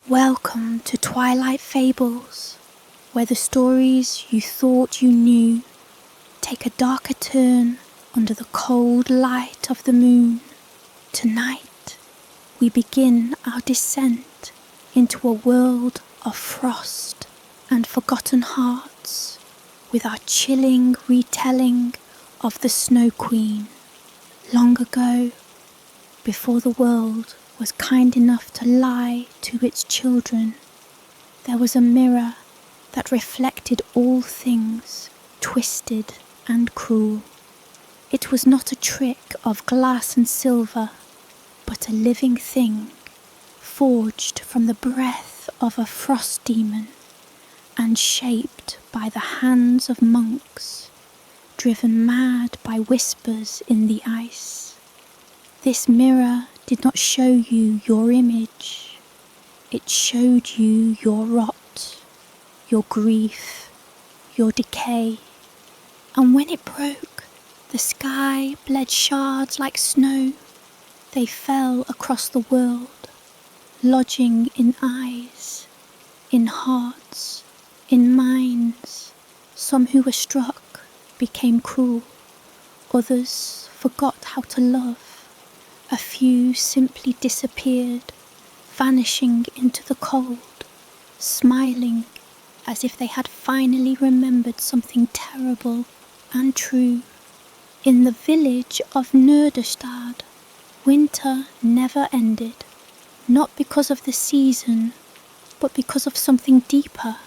Welcome to Twilight Fables, where the stories you thought you knew take a darker turn under the cold light of the moon. Tonight, we begin our descent into a world of frost and forgotten hearts with our chilling retelling of the Snow Queen. Long ago, before the world was kind enough to lie to its children, there was a mirror that reflected all things twisted and cruel. It was not a trick of glass and silver, but a living thing, forged from the breath of a frost demon and shaped by the hands of monks, driven mad by whispers in the ice. This mirror did not show you your image. It showed you your rot, your grief, your decay. And when it broke, the sky bled shards like snow. They fell across the world, lodging in eyes, in hearts, in minds. Some who were struck became cruel. Others forgot how to love. A few simply disappeared, vanishing into the cold, smiling as if they had finally remembered something terrible and true. In the village of Nerdestad, winter never ended, not because of the season, but because of something deeper,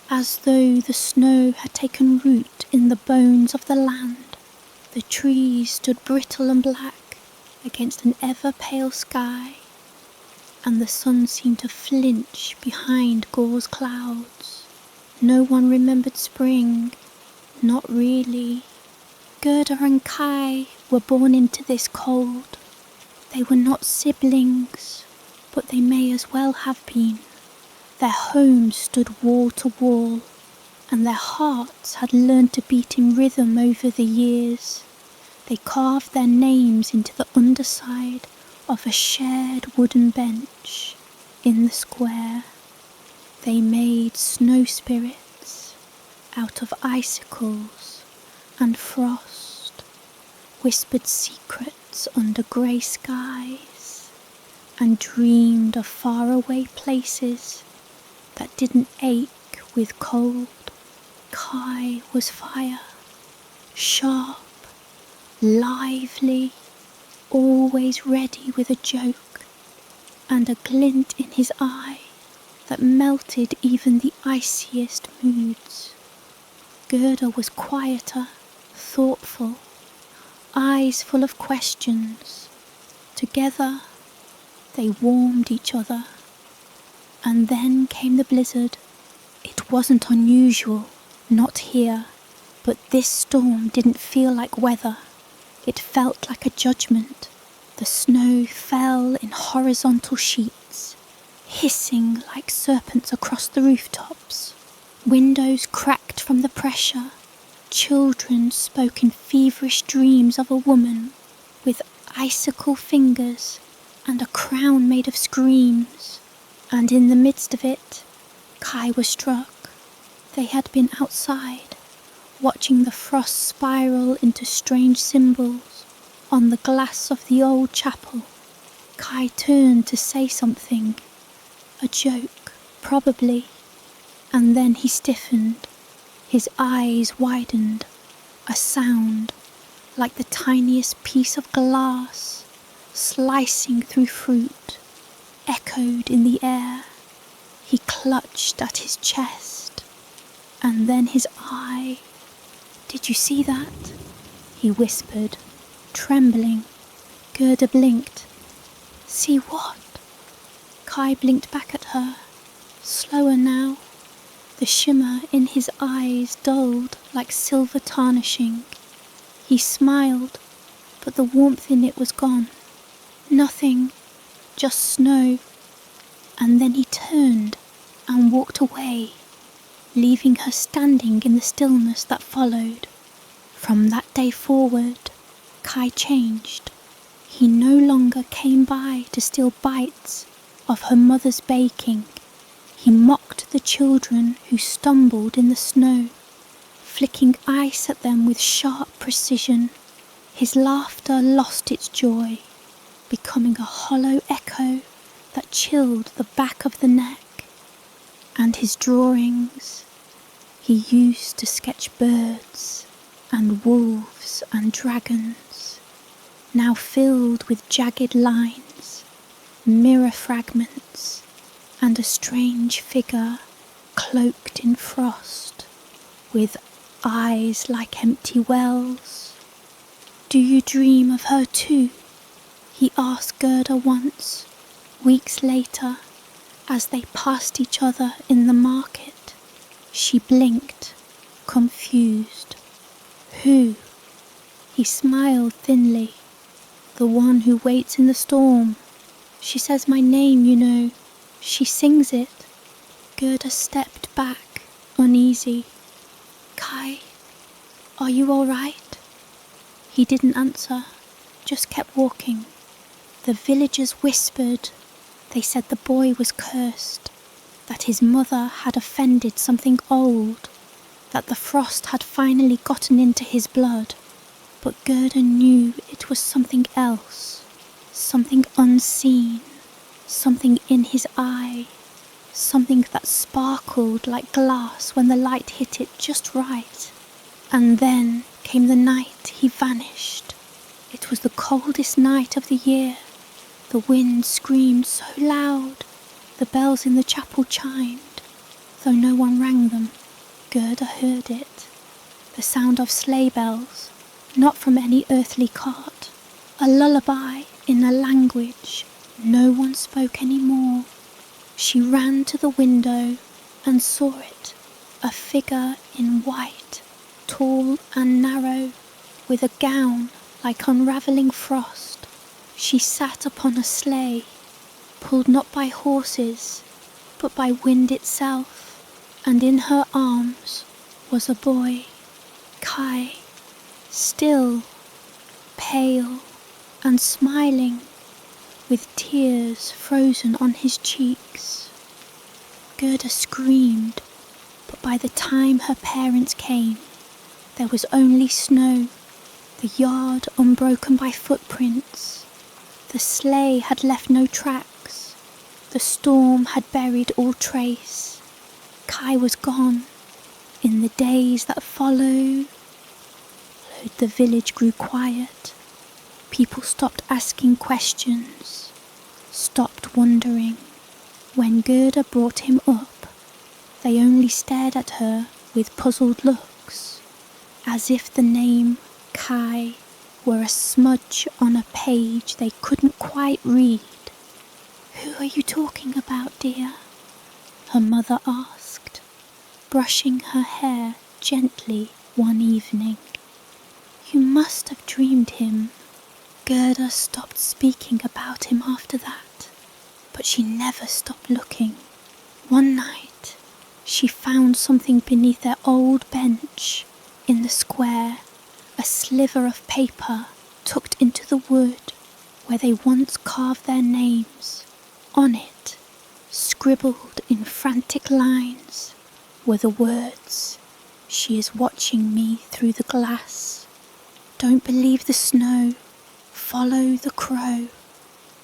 as though the snow had taken root in the bones of the land. The trees stood brittle and black against an ever-pale sky, and the sun seemed to flinch behind gauze clouds. No one remembered spring, not really. Gerda and Kai were born into this cold. They were not siblings, but they may as well have been. Their homes stood wall to wall, and their hearts had learned to beat in rhythm over the years. They carved their names into the underside of a shared wooden bench in the square. They made snow spirits out of icicles and frost, whispered secrets under grey skies, and dreamed of faraway places that didn't ache with cold. Kai was fire, sharp, lively, always ready with a joke, and a glint in his eye that melted even the iciest moods. Gerda was quieter, thoughtful, eyes full of questions. Together, they warmed each other. And then came the blizzard. It wasn't unusual, not here, but this storm didn't feel like weather. It felt like a judgment. The snow fell in horizontal sheets, hissing like serpents across the rooftops. Windows cracked from the pressure. Children spoke in feverish dreams of a woman with icicle fingers and a crown made of screams. And in the midst of it, Kai was struck. They had been outside, watching the frost spiral into strange symbols on the glass of the old chapel. Kai turned to say something, a joke, probably, and then he stiffened. His eyes widened. A sound, like the tiniest piece of glass, slicing through fruit, echoed in the air. He clutched at his chest, and then his eye. "Did you see that?" he whispered, trembling. Gerda blinked. "See what?" Kai blinked back at her, slower now. The shimmer in his eyes dulled like silver tarnishing. He smiled, but the warmth in it was gone. Nothing, just snow. And then he turned and walked away, leaving her standing in the stillness that followed. From that day forward, Kai changed. He no longer came by to steal bites of her mother's baking. He mocked the children who stumbled in the snow, flicking ice at them with sharp precision. His laughter lost its joy, becoming a hollow echo that chilled the back of the neck. And his drawings, he used to sketch birds and wolves and dragons, now filled with jagged lines, mirror fragments, and a strange figure cloaked in frost, with eyes like empty wells. "Do you dream of her too?" he asked Gerda once, weeks later, as they passed each other in the market. She blinked, confused. "Who?" He smiled thinly. "The one who waits in the storm. She says my name, you know. She sings it." Gerda stepped back, uneasy. "Kai, are you all right?" He didn't answer, just kept walking. The villagers whispered. They said the boy was cursed, that his mother had offended something old, that the frost had finally gotten into his blood. But Gerda knew it was something else, something unseen, something in his eye, something that sparkled like glass when the light hit it just right. And then came the night he vanished. It was the coldest night of the year. The wind screamed so loud, the bells in the chapel chimed, though no one rang them. Gerda heard it, the sound of sleigh bells, not from any earthly cart, a lullaby in a language no one spoke any more. She ran to the window and saw it, a figure in white, tall and narrow, with a gown like unravelling frost. She sat upon a sleigh, pulled not by horses, but by wind itself, and in her arms was a boy, Kai, still, pale and smiling, with tears frozen on his cheeks. Gerda screamed, but by the time her parents came, there was only snow, the yard unbroken by footprints. The sleigh had left no tracks. The storm had buried all trace. Kai was gone. In the days that followed, the village grew quiet. People stopped asking questions, stopped wondering. When Gerda brought him up, they only stared at her with puzzled looks, as if the name Kai were a smudge on a page they couldn't quite read. "Who are you talking about, dear?" her mother asked, brushing her hair gently one evening. "You must have dreamed him." Gerda stopped speaking about him after that, but she never stopped looking. One night, she found something beneath their old bench in the square, a sliver of paper tucked into the wood where they once carved their names. On it, scribbled in frantic lines, were the words, "She is watching me through the glass. Don't believe the snow, follow the crow."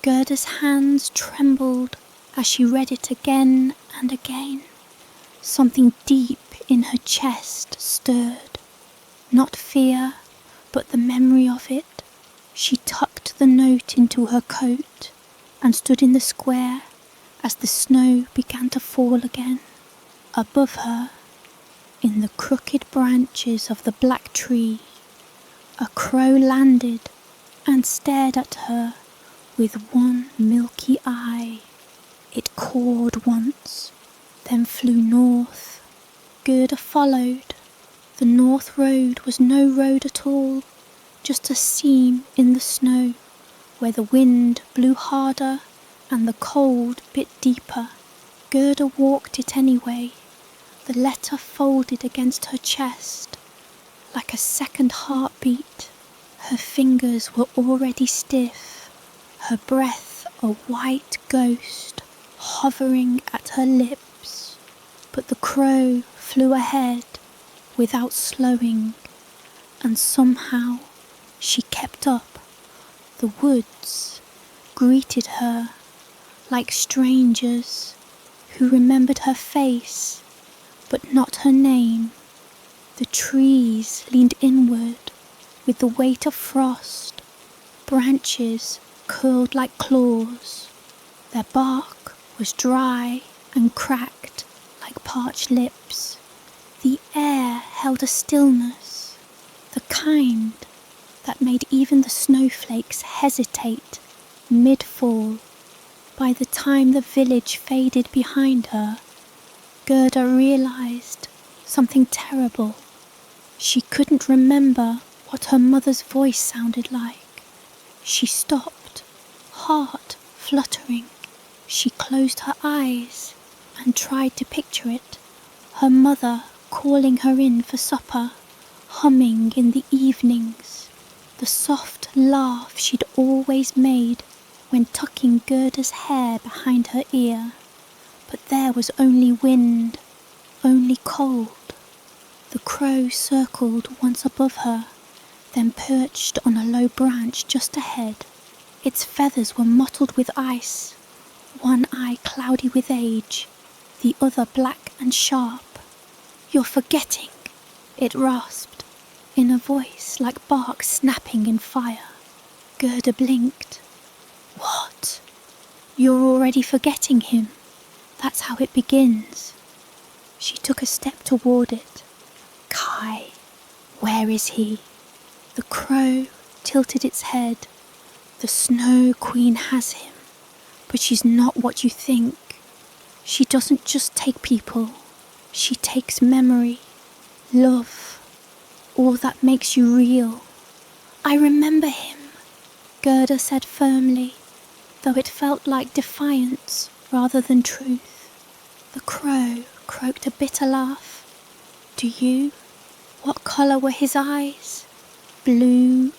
Gerda's hands trembled as she read it again and again. Something deep in her chest stirred, not fear, but the memory of it. She tucked the note into her coat and stood in the square as the snow began to fall again. Above her, in the crooked branches of the black tree, a crow landed and stared at her with one milky eye. It cawed once, then flew north. Gerda followed. The north road was no road at all, just a seam in the snow, where the wind blew harder and the cold bit deeper. Gerda walked it anyway, the letter folded against her chest, like a second heartbeat. Her fingers were already stiff, her breath a white ghost hovering at her lips. crow flew ahead without slowing, and somehow she kept up. The woods greeted her like strangers who remembered her face but not her name. The trees leaned inward with the weight of frost, branches curled like claws. Their bark was dry and cracked like parched lips. The air held a stillness, the kind that made even the snowflakes hesitate mid-fall. By the time the village faded behind her, Gerda realized something terrible. She couldn't remember what her mother's voice sounded like. She stopped, heart fluttering. She closed her eyes and tried to picture it. Her mother calling her in for supper, humming in the evenings, the soft laugh she'd always made when tucking Gerda's hair behind her ear. But there was only wind, only cold. The crow circled once above her, then perched on a low branch just ahead. Its feathers were mottled with ice, one eye cloudy with age, the other black and sharp. "You're forgetting," it rasped, in a voice like bark snapping in fire. Gerda blinked. "What? You're already forgetting him? That's how it begins." She took a step toward it. "Kai, where is he?" The crow tilted its head. "The Snow Queen has him, but she's not what you think. She doesn't just take people. She takes memory, love, all that makes you real." "I remember him," Gerda said firmly, though it felt like defiance rather than truth. The crow croaked a bitter laugh. "Do you? What colour were his eyes? Blue?"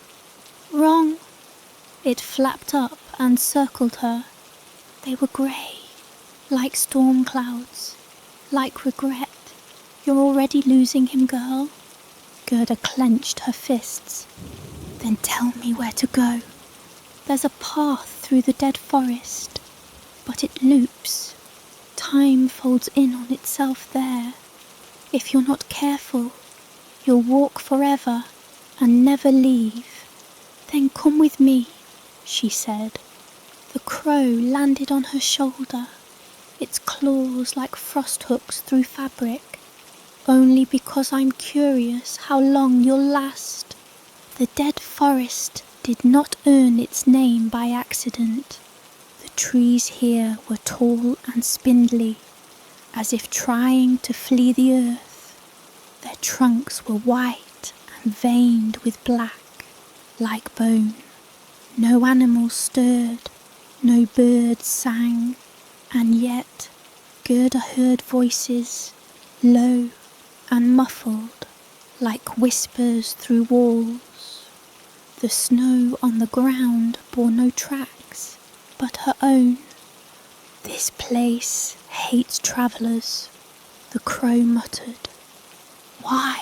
"Wrong." It flapped up and circled her. "They were grey, like storm clouds, like regret. You're already losing him, girl." Gerda clenched her fists. "Then tell me where to go." "There's a path through the dead forest, but it loops. Time folds in on itself there. If you're not careful, you'll walk forever and never leave." "Then come with me," she said. The crow landed on her shoulder, its claws like frost hooks through fabric. "Only because I'm curious how long you'll last." The dead forest did not earn its name by accident. The trees here were tall and spindly, as if trying to flee the earth. Their trunks were white and veined with black, like bone. No animals stirred, no birds sang, and yet Gerda heard voices, low and muffled, like whispers through walls. The snow on the ground bore no tracks but her own. "This place hates travellers," the crow muttered. "Why?"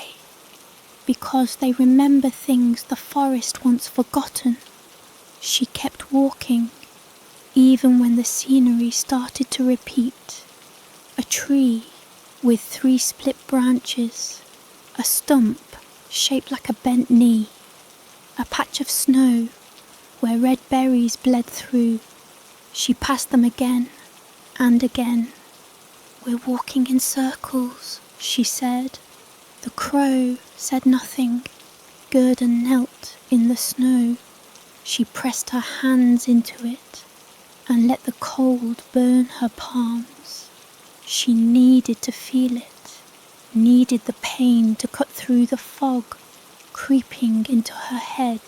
"Because they remember things the forest once forgotten." She kept walking, even when the scenery started to repeat. A tree with 3 split branches, a stump shaped like a bent knee, a patch of snow where red berries bled through. She passed them again and again. "We're walking in circles," she said. The crow said nothing. Gerda knelt in the snow. She pressed her hands into it and let the cold burn her palms. She needed to feel it, needed the pain to cut through the fog creeping into her head.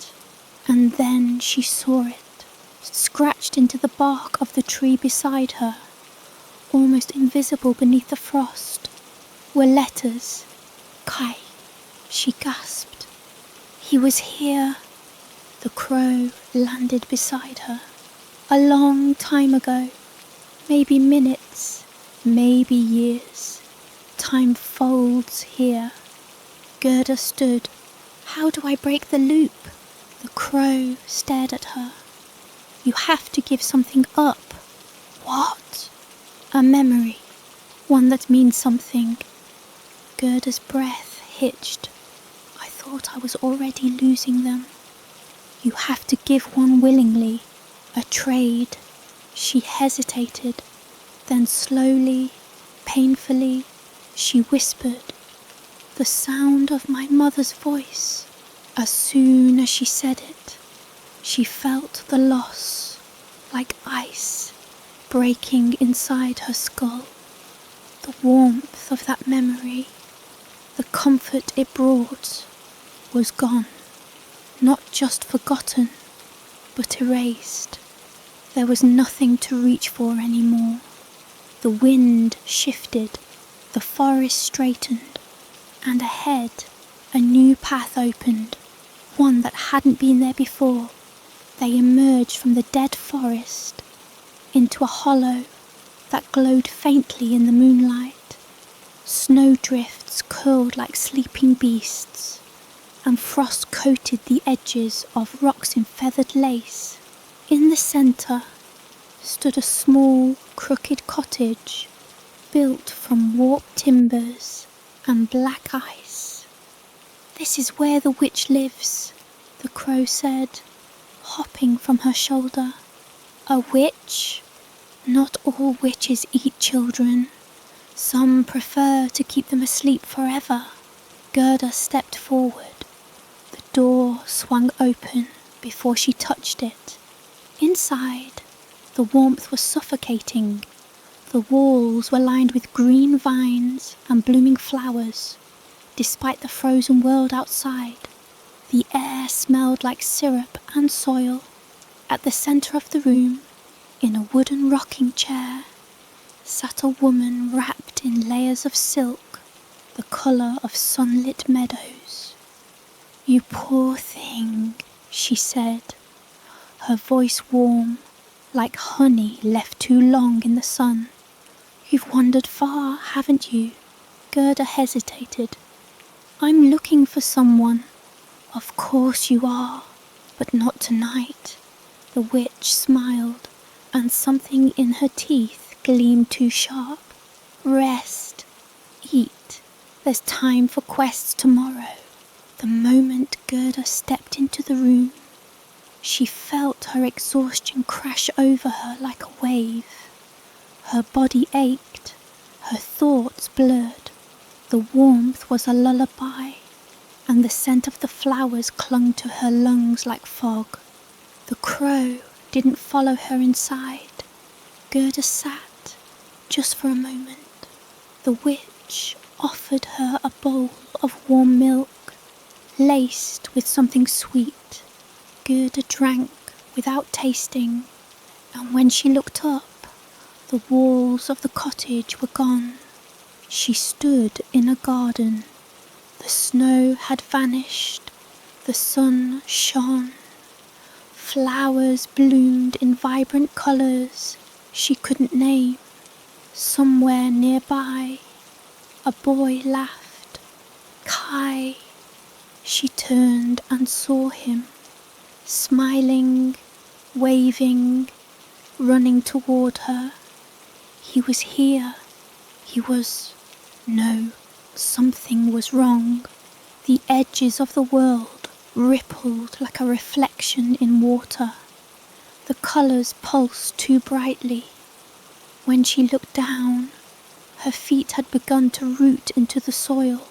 And then she saw it, scratched into the bark of the tree beside her, almost invisible beneath the frost, were letters. "Kai," she gasped. "He was here." The crow landed beside her. "A long time ago, maybe minutes, maybe years. Time folds here. Gerda stood. How do I break the loop? The crow stared at her. You have to give something up. What? A memory. One that means something. Gerda's breath hitched. I thought I was already losing them. You have to give one willingly. A trade. She hesitated. Then slowly, painfully, she whispered. The sound of my mother's voice. As soon as she said it, she felt the loss, like ice, breaking inside her skull. The warmth of that memory, the comfort it brought, was gone. Not just forgotten, but erased. There was nothing to reach for anymore. The wind shifted, the forest straightened, and ahead a new path opened, one that hadn't been there before. They emerged from the dead forest into a hollow that glowed faintly in the moonlight. Snowdrifts curled like sleeping beasts, and frost coated the edges of rocks in feathered lace. In the centre stood a small, crooked cottage built from warped timbers and black ice. This is where the witch lives, the crow said, hopping from her shoulder. A witch? Not all witches eat children. Some prefer to keep them asleep forever. Gerda stepped forward. The door swung open before she touched it. Inside, the warmth was suffocating. The walls were lined with green vines and blooming flowers. Despite the frozen world outside, the air smelled like syrup and soil. At the centre of the room, in a wooden rocking chair, sat a woman wrapped in layers of silk, the colour of sunlit meadows. You poor thing, she said, her voice warm, like honey left too long in the sun. You've wandered far, haven't you? Gerda hesitated. I'm looking for someone. Of course you are, but not tonight. The witch smiled, and something in her teeth gleamed too sharp. Rest. Eat. There's time for quests tomorrow. The moment Gerda stepped into the room, she felt her exhaustion crash over her like a wave. Her body ached, her thoughts blurred. The warmth was a lullaby, and the scent of the flowers clung to her lungs like fog. The crow didn't follow her inside. Gerda sat, just for a moment. The witch offered her a bowl of warm milk, laced with something sweet. Gerda drank without tasting, and when she looked up, the walls of the cottage were gone. She stood in a garden. The snow had vanished. The sun shone. Flowers bloomed in vibrant colours she couldn't name. Somewhere nearby, a boy laughed. Kai. She turned and saw him, smiling, waving, running toward her. He was here. He was... No, something was wrong. The edges of the world rippled like a reflection in water. The colours pulsed too brightly. When she looked down, her feet had begun to root into the soil.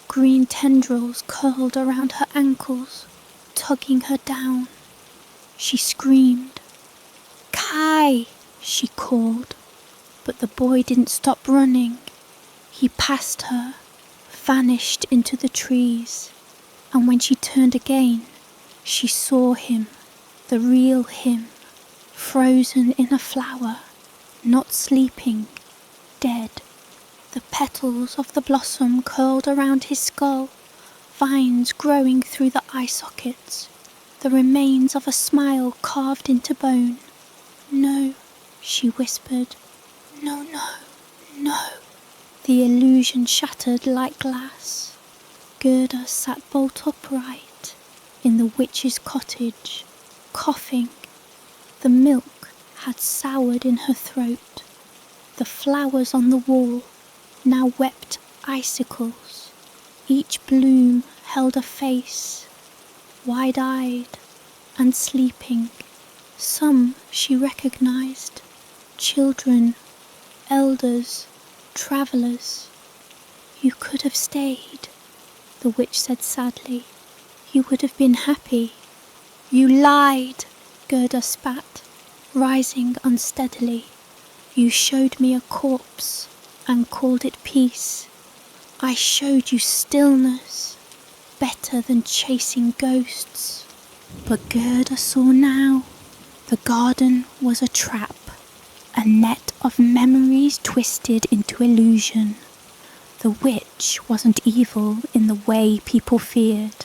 Green tendrils curled around her ankles, tugging her down. She screamed. Kai, she called, but the boy didn't stop running. He passed her, vanished into the trees, and when she turned again, she saw him, the real him, frozen in a flower, not sleeping, dead. The petals of the blossom curled around his skull, vines growing through the eye sockets, the remains of a smile carved into bone. No, she whispered. No, no, no. the illusion shattered like glass. Gerda sat bolt upright in the witch's cottage, coughing. The milk had soured in her throat. The flowers on the wall now wept icicles. Each bloom held a face, wide-eyed and sleeping. Some she recognized, children, elders, travellers. You could have stayed, the witch said sadly. You would have been happy. You lied, Gerda spat, rising unsteadily. You showed me a corpse and called it peace. I showed you stillness, better than chasing ghosts. But Gerda saw now, the garden was a trap, a net of memories twisted into illusion. The witch wasn't evil in the way people feared.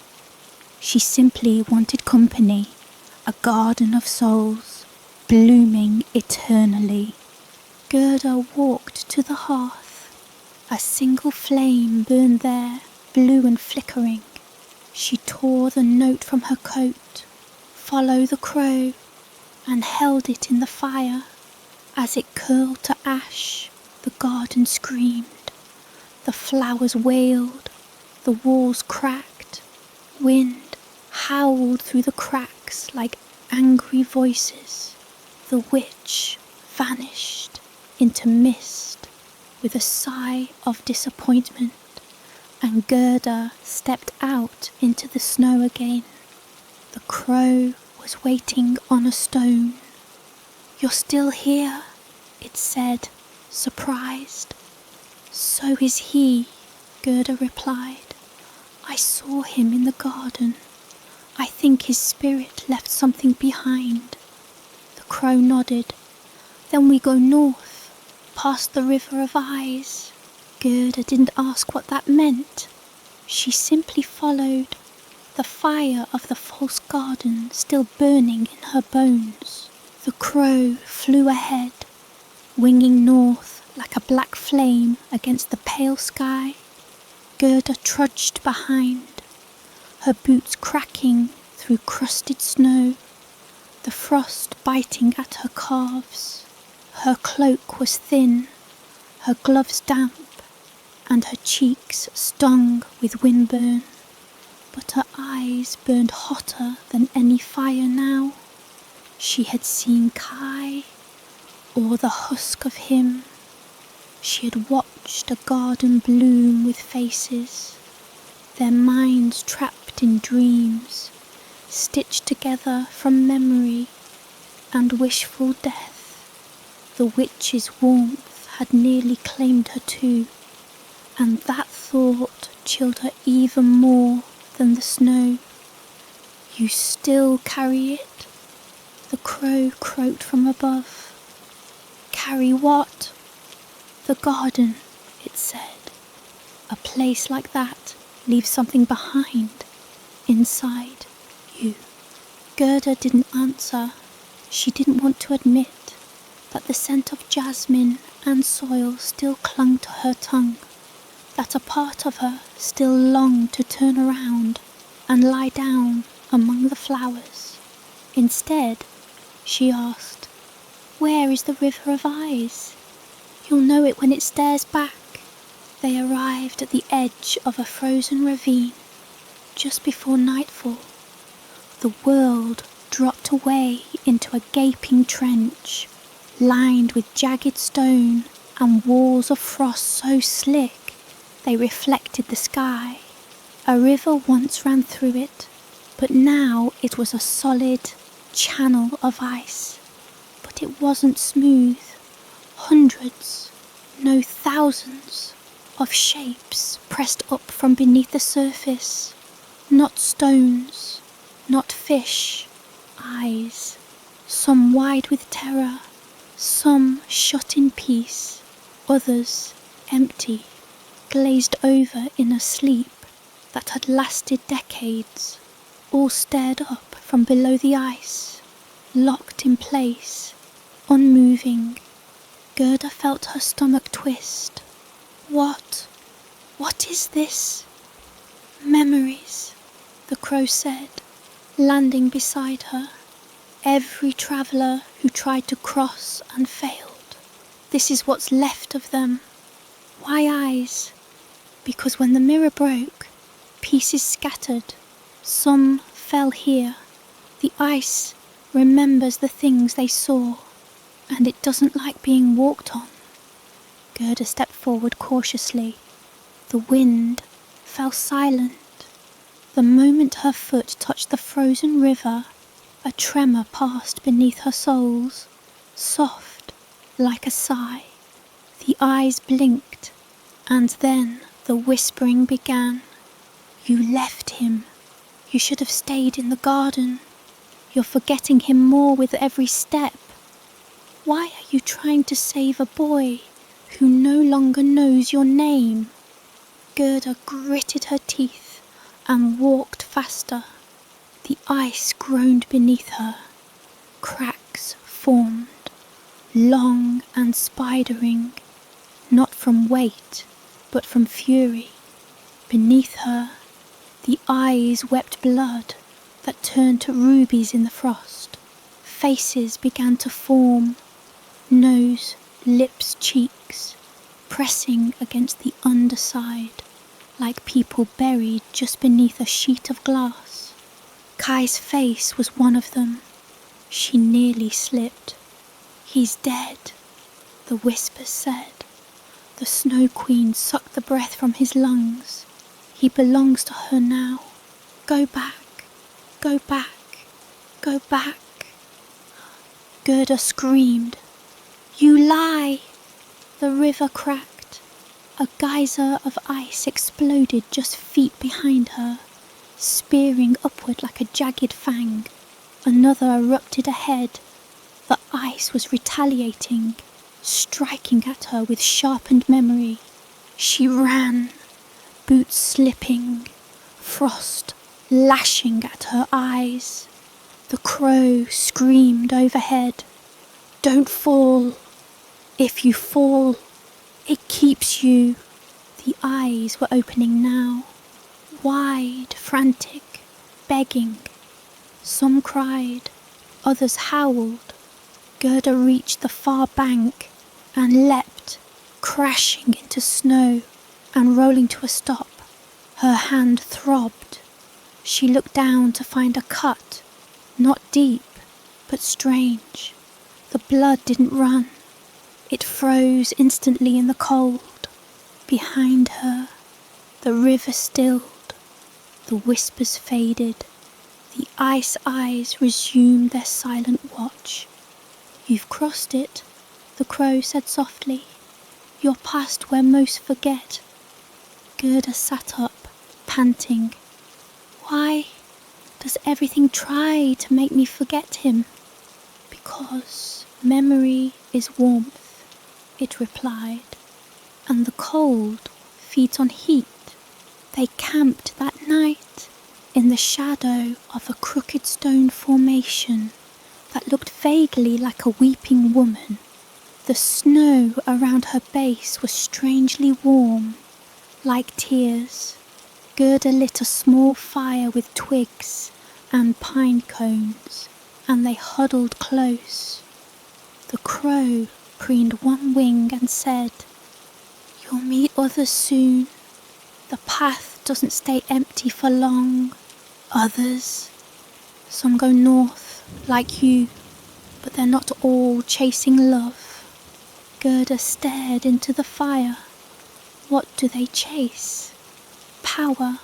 She simply wanted company, a garden of souls, blooming eternally. Gerda walked to the hearth. A single flame burned there, blue and flickering. She tore the note from her coat, followed the crow, and held it in the fire. As it curled to ash, the garden screamed. The flowers wailed, the walls cracked. Wind howled through the cracks like angry voices. The witch vanished into mist with a sigh of disappointment, and Gerda stepped out into the snow again. The crow was waiting on a stone. You're still here, it said, surprised. So is he, Gerda replied. I saw him in the garden. I think his spirit left something behind. The crow nodded. Then we go north, past the river of eyes. Gerda didn't ask what that meant. She simply followed, the fire of the false garden still burning in her bones. The crow flew ahead, winging north like a black flame against the pale sky. Gerda trudged behind, her boots cracking through crusted snow, the frost biting at her calves. Her cloak was thin, her gloves damp, and her cheeks stung with windburn. But her eyes burned hotter than any fire now. She had seen Kai, or the husk of him. She had watched a garden bloom with faces, their minds trapped in dreams, stitched together from memory and wishful death. The witch's warmth had nearly claimed her too, and that thought chilled her even more than the snow. You still carry it? The crow croaked from above. Carry what? The garden, it said. A place like that leaves something behind, inside you. Gerda didn't answer. She didn't want to admit that the scent of jasmine and soil still clung to her tongue, that a part of her still longed to turn around and lie down among the flowers. Instead, she asked, where is the river of eyes? You'll know it when it stares back. They arrived at the edge of a frozen ravine, just before nightfall. The world dropped away into a gaping trench, lined with jagged stone and walls of frost so slick they reflected the sky. A river once ran through it, but now it was a solid channel of ice. But it wasn't smooth. Hundreds, no thousands, of shapes pressed up from beneath the surface. Not stones, not fish, eyes, some wide with terror, some shut in peace, others empty, glazed over in a sleep that had lasted decades, all stared up from below the ice, locked in place, unmoving. Gerda felt her stomach twist. What is this? Memories, the crow said, landing beside her. Every traveller who tried to cross and failed. This is what's left of them. Why eyes? Because when the mirror broke, pieces scattered. Some fell here. The ice remembers the things they saw, and it doesn't like being walked on. Gerda stepped forward cautiously. The wind fell silent. The moment her foot touched the frozen river, a tremor passed beneath her soles, soft like a sigh. The eyes blinked, and then the whispering began. You left him. You should have stayed in the garden. You're forgetting him more with every step. Why are you trying to save a boy who no longer knows your name? Gerda gritted her teeth and walked faster. The ice groaned beneath her. Cracks formed, long and spidering, not from weight, but from fury. Beneath her, the eyes wept blood that turned to rubies in the frost. Faces began to form, nose, lips, cheeks, pressing against the underside, like people buried just beneath a sheet of glass. Kai's face was one of them. She nearly slipped. He's dead, the whispers said. The Snow Queen sucked the breath from his lungs. He belongs to her now. Go back, go back, go back. Gerda screamed. You lie! The river cracked. A geyser of ice exploded just feet behind her, spearing upward like a jagged fang. Another erupted ahead. The ice was retaliating, striking at her with sharpened memory. She ran, boots slipping, frost lashing at her eyes. The crow screamed overhead. Don't fall. If you fall, it keeps you. The eyes were opening now, wide, frantic, begging. Some cried, others howled. Gerda reached the far bank and leapt, crashing into snow and rolling to a stop. Her hand throbbed. She looked down to find a cut, not deep, but strange. The blood didn't run. It froze instantly in the cold. Behind her, the river stilled. The whispers faded. The ice eyes resumed their silent watch. You've crossed it, the crow said softly. You're past where most forget. Gerda sat up, panting. Why does everything try to make me forget him? Because memory is warmth, it replied, and the cold feeds on heat. They camped that night in the shadow of a crooked stone formation that looked vaguely like a weeping woman. The snow around her base was strangely warm, like tears. Gerda lit a small fire with twigs and pine cones, and they huddled close. The crow preened one wing and said, You'll meet others soon. The path doesn't stay empty for long. Others, some go north, like you, but they're not all chasing love. Gerda stared into the fire. What do they chase? Power,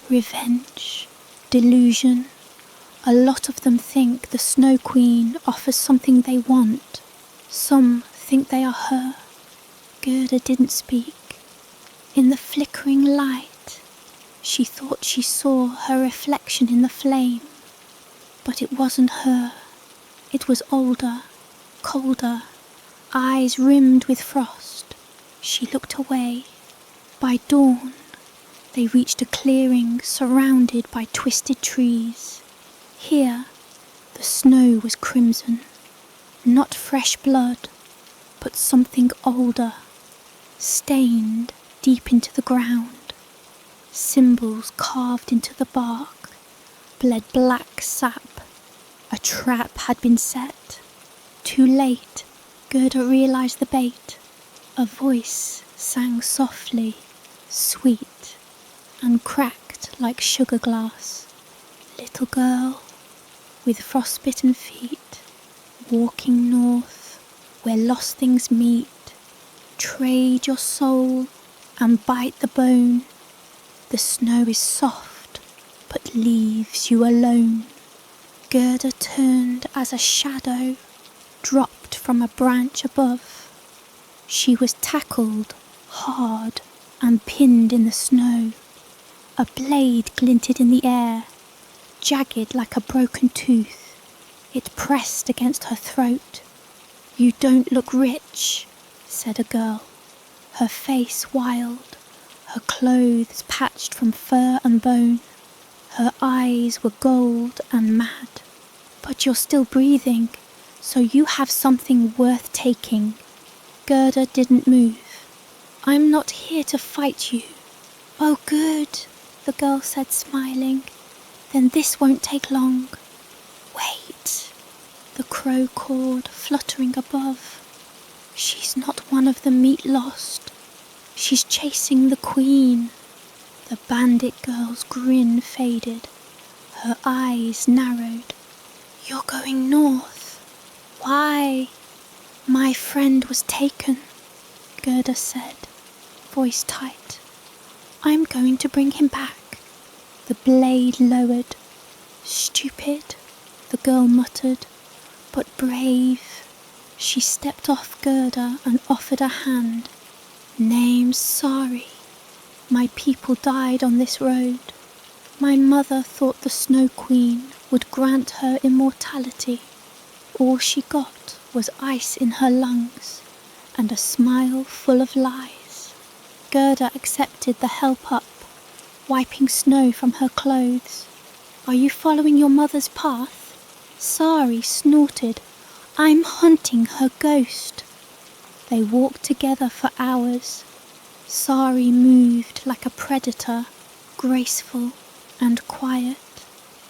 revenge, delusion. A lot of them think the Snow Queen offers something they want. Some think they are her. Gerda didn't speak. In the flickering light, she thought she saw her reflection in the flame. But it wasn't her. It was older, colder, eyes rimmed with frost. She looked away. By dawn, they reached a clearing surrounded by twisted trees. Here, the snow was crimson. Not fresh blood, but something older. stained deep into the ground. Symbols carved into the bark bled black sap. A trap had been set. Too late, Gerda realised the bait. A voice sang softly, sweet, and cracked like sugar glass. Little girl, with frostbitten feet, walking north, where lost things meet, trade your soul and bite the bone. The snow is soft, but leaves you alone. Gerda turned as a shadow dropped from a branch above. She was tackled hard and pinned in the snow. A blade glinted in the air, jagged like a broken tooth. It pressed against her throat. "You don't look rich," said a girl, her face wild, her clothes patched from fur and bone. Her eyes were gold and mad. "But you're still breathing, so you have something worth taking." Gerda didn't move. "I'm not here to fight you." "Oh, good," the girl said, smiling. "Then this won't take long." "Wait," the crow called, fluttering above. "She's not one of the meat lost. She's chasing the queen." The bandit girl's grin faded. Her eyes narrowed. "You're going north. Why?" "My friend was taken," Gerda said, voice tight. "I'm going to bring him back." The blade lowered. "Stupid," the girl muttered, "but brave." She stepped off Gerda and offered a hand. "Name's Sari. My people died on this road. My mother thought the Snow Queen would grant her immortality. All she got was ice in her lungs and a smile full of lies." Gerda accepted the help up, wiping snow from her clothes. "Are you following your mother's path?" Sari snorted. "I'm hunting her ghost." They walked together for hours. Sari moved like a predator, graceful and quiet.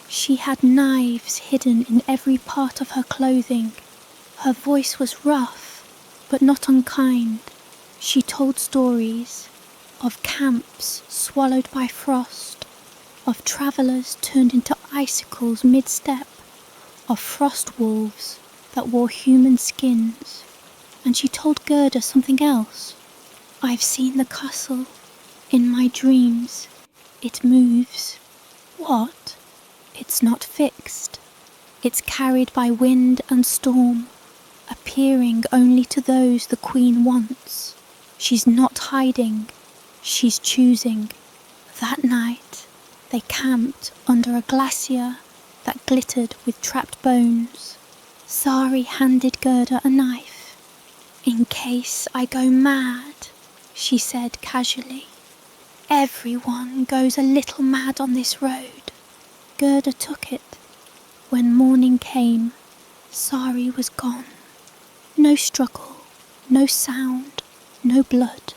She had knives hidden in every part of her clothing. Her voice was rough, but not unkind. She told stories of camps swallowed by frost, of travellers turned into icicles mid-step, of frost wolves that wore human skins. And she told Gerda something else. "I've seen the castle in my dreams. It moves." "What?" "It's not fixed. It's carried by wind and storm, appearing only to those the queen wants. She's not hiding, she's choosing." That night, they camped under a glacier that glittered with trapped bones. Sari handed Gerda a knife. "In case I go mad," she said casually. "Everyone goes a little mad on this road." Gerda took it. When morning came, Sari was gone. No struggle, no sound, no blood.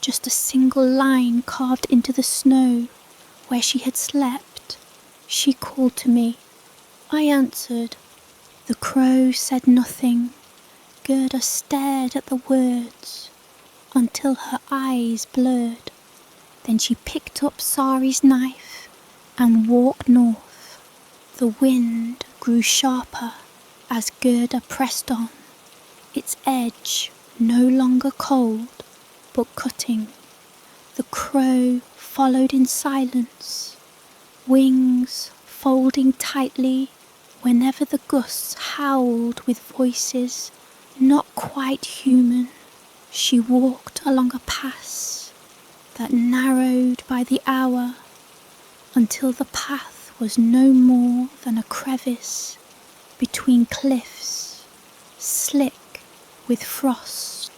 Just a single line carved into the snow where she had slept. She called to me. I answered. The crow said nothing. Gerda stared at the words until her eyes blurred. Then she picked up Sari's knife and walked north. The wind grew sharper as Gerda pressed on, its edge no longer cold but cutting. The crow followed in silence, wings folding tightly whenever the gusts howled with voices not quite human. She walked along a pass that narrowed by the hour until the path was no more than a crevice between cliffs, slick with frost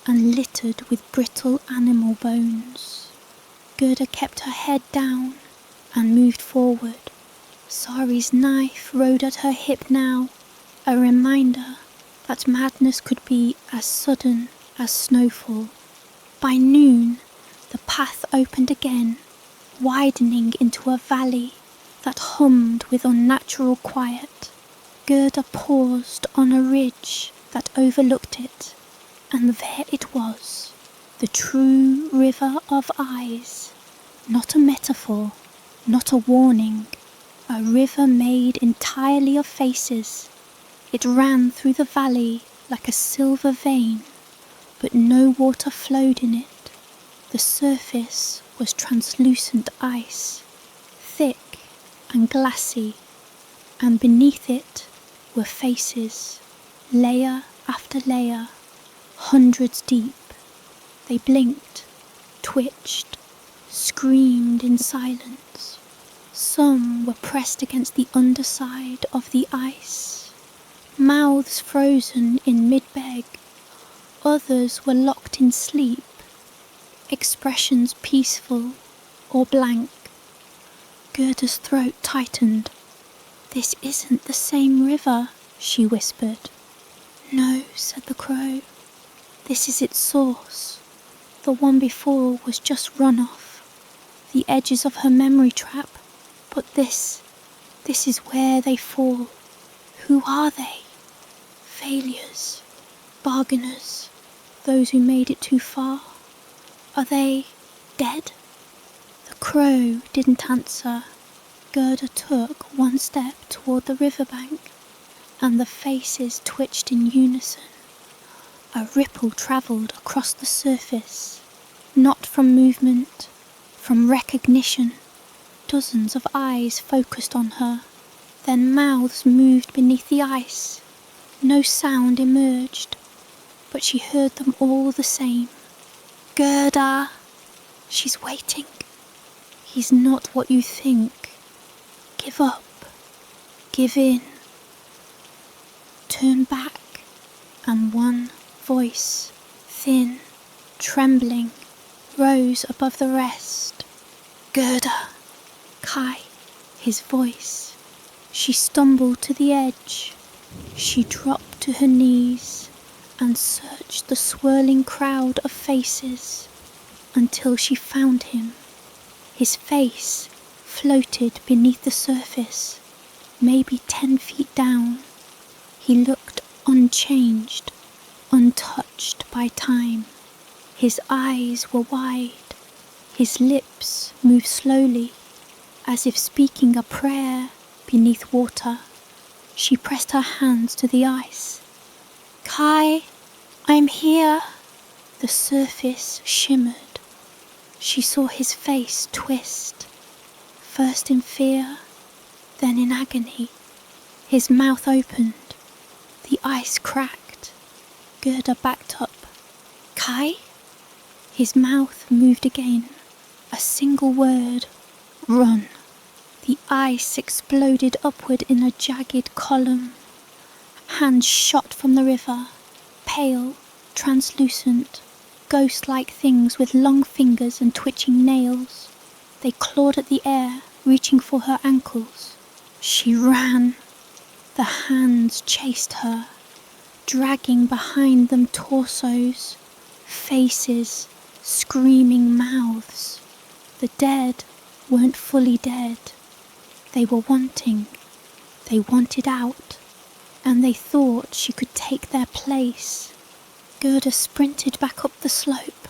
and littered with brittle animal bones. Gerda kept her head down and moved forward. Sari's knife rode at her hip now, a reminder that madness could be as sudden as snowfall. By noon, the path opened again, widening into a valley that hummed with unnatural quiet. Gerda paused on a ridge that overlooked it, and there it was, the true river of eyes. Not a metaphor, not a warning, a river made entirely of faces. It ran through the valley like a silver vein, but no water flowed in it. The surface was translucent ice, thick and glassy, and beneath it were faces, layer after layer, hundreds deep. They blinked, twitched, screamed in silence. Some were pressed against the underside of the ice, mouths frozen in mid-beg. Others were locked in sleep, expressions peaceful or blank. Gerda's throat tightened. "This isn't the same river," she whispered. "No," said the crow. "This is its source. The one before was just runoff, the edges of her memory trap. But this is where they fall. Who are they? Failures, bargainers, those who made it too far. Are they dead?" The crow didn't answer. Gerda took one step toward the riverbank, and the faces twitched in unison. A ripple travelled across the surface, not from movement, from recognition. Dozens of eyes focused on her, then mouths moved beneath the ice. No sound emerged, but she heard them all the same. "Gerda!" "She's waiting." "He's not what you think. Give up. Give in. Turn back." And one voice, thin, trembling, rose above the rest. "Gerda!" Kai, his voice. She stumbled to the edge. She dropped to her knees and searched the swirling crowd of faces until she found him. His face floated beneath the surface, maybe 10 feet down. He looked unchanged, untouched by time. His eyes were wide. His lips moved slowly, as if speaking a prayer beneath water. She pressed her hands to the ice. "Kai, I'm here." The surface shimmered. She saw his face twist, first in fear, then in agony. His mouth opened. The ice cracked. Gerda backed up. "Kai?" His mouth moved again. A single word. "Run." The ice exploded upward in a jagged column. Hands shot from the river, pale, translucent, ghost-like things with long fingers and twitching nails. They clawed at the air, reaching for her ankles. She ran. The hands chased her, dragging behind them torsos, faces, screaming mouths. The dead weren't fully dead. They were wanting. They wanted out, and they thought she could take their place. Gerda sprinted back up the slope,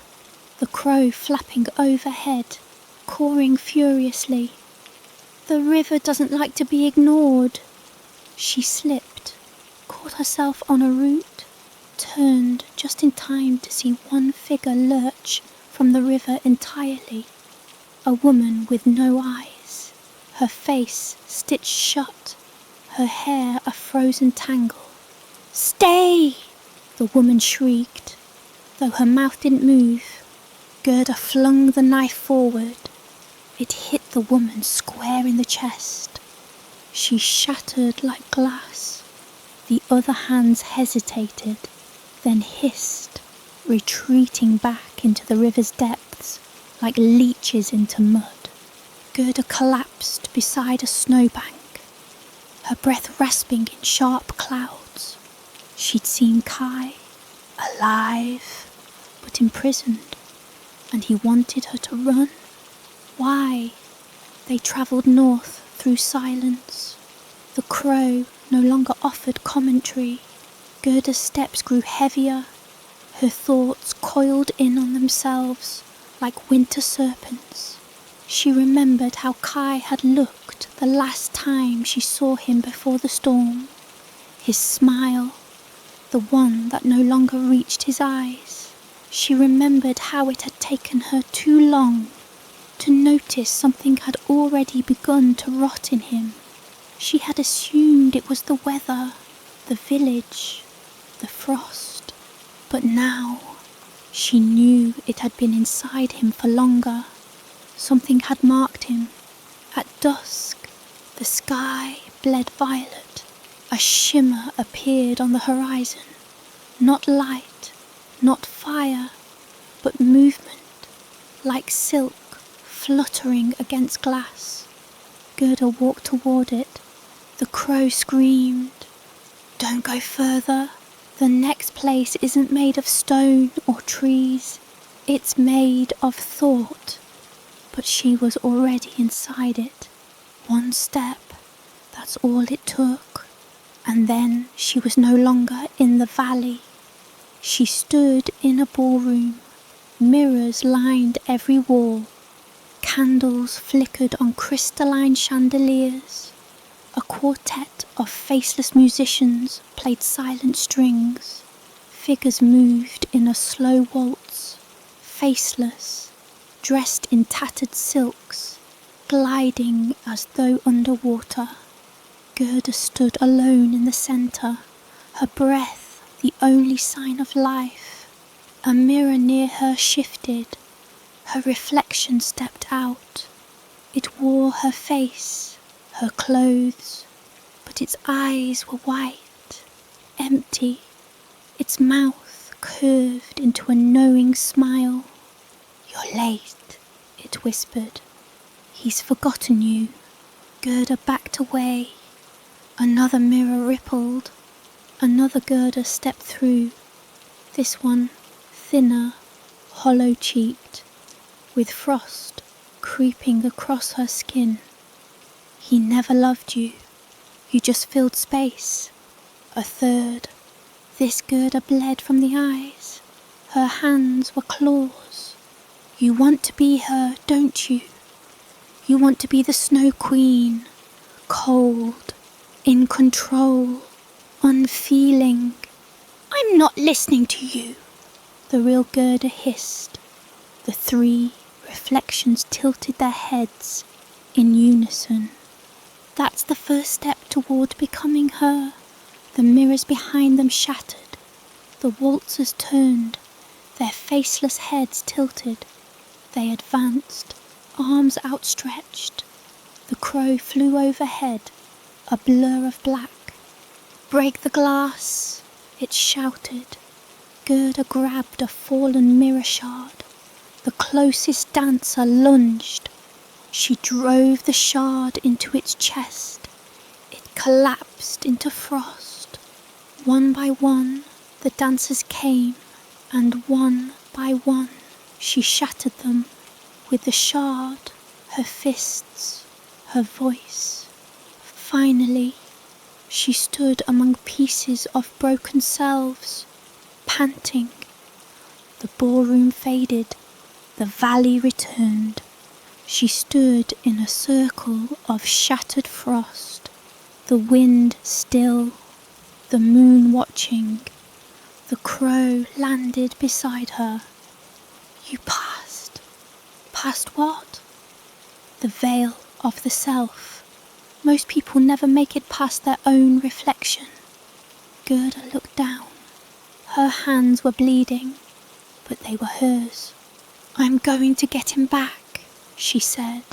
the crow flapping overhead, cawing furiously. "The river doesn't like to be ignored." She slipped, caught herself on a root, turned just in time to see one figure lurch from the river entirely. A woman with no eyes, her face stitched shut, her hair a frozen tangle. "Stay!" the woman shrieked. Though her mouth didn't move, Gerda flung the knife forward. It hit the woman square in the chest. She shattered like glass. The other hands hesitated, then hissed, retreating back into the river's depths like leeches into mud. Gerda collapsed beside a snowbank, her breath rasping in sharp clouds. She'd seen Kai, alive, but imprisoned. and he wanted her to run. Why? They travelled north through silence. The crow no longer offered commentary. Gerda's steps grew heavier. Her thoughts coiled in on themselves like winter serpents. She remembered how Kai had looked the last time she saw him before the storm. His smile, the one that no longer reached his eyes. She remembered how it had taken her too long to notice something had already begun to rot in him. She had assumed it was the weather, the village, the frost. But now she knew it had been inside him for longer. Something had marked him. At dusk, the sky bled violet. A shimmer appeared on the horizon. Not light, not fire, but movement, like silk fluttering against glass. Gerda walked toward it. The crow screamed, "Don't go further. The next place isn't made of stone or trees. It's made of thought." But she was already inside it. One step, that's all it took. And then she was no longer in the valley. She stood in a ballroom. Mirrors lined every wall. Candles flickered on crystalline chandeliers. A quartet of faceless musicians played silent strings. Figures moved in a slow waltz, faceless, dressed in tattered silks, gliding as though underwater. Gerda stood alone in the centre, her breath the only sign of life. A mirror near her shifted. Her reflection stepped out. It wore her face, her clothes, but its eyes were white, empty. Its mouth curved into a knowing smile. "You're late," it whispered. "He's forgotten you." Gerda backed away. Another mirror rippled. Another Gerda stepped through. This one thinner, hollow-cheeked, with frost creeping across her skin. "He never loved you. You just filled space." A third. This Gerda bled from the eyes. Her hands were claws. "You want to be her, don't you? You want to be the Snow Queen, cold, in control, unfeeling." "I'm not listening to you," the real Gerda hissed. The three reflections tilted their heads in unison. That's the first step toward becoming her. The mirrors behind them shattered. The waltzers turned, their faceless heads tilted. They advanced, arms outstretched. The crow flew overhead, a blur of black. "Break the glass," it shouted. Gerda grabbed a fallen mirror shard. The closest dancer lunged. She drove the shard into its chest. It collapsed into frost. One by one, the dancers came, and one by one, she shattered them. With the shard, her fists, her voice. Finally, she stood among pieces of broken selves, panting. The ballroom faded. The valley returned. She stood in a circle of shattered frost, the wind still, the moon watching. The crow landed beside her. "You passed." "Past what?" "The veil of the self. Most people never make it past their own reflection." Gerda looked down. Her hands were bleeding, but they were hers. "I'm going to get him back," she said,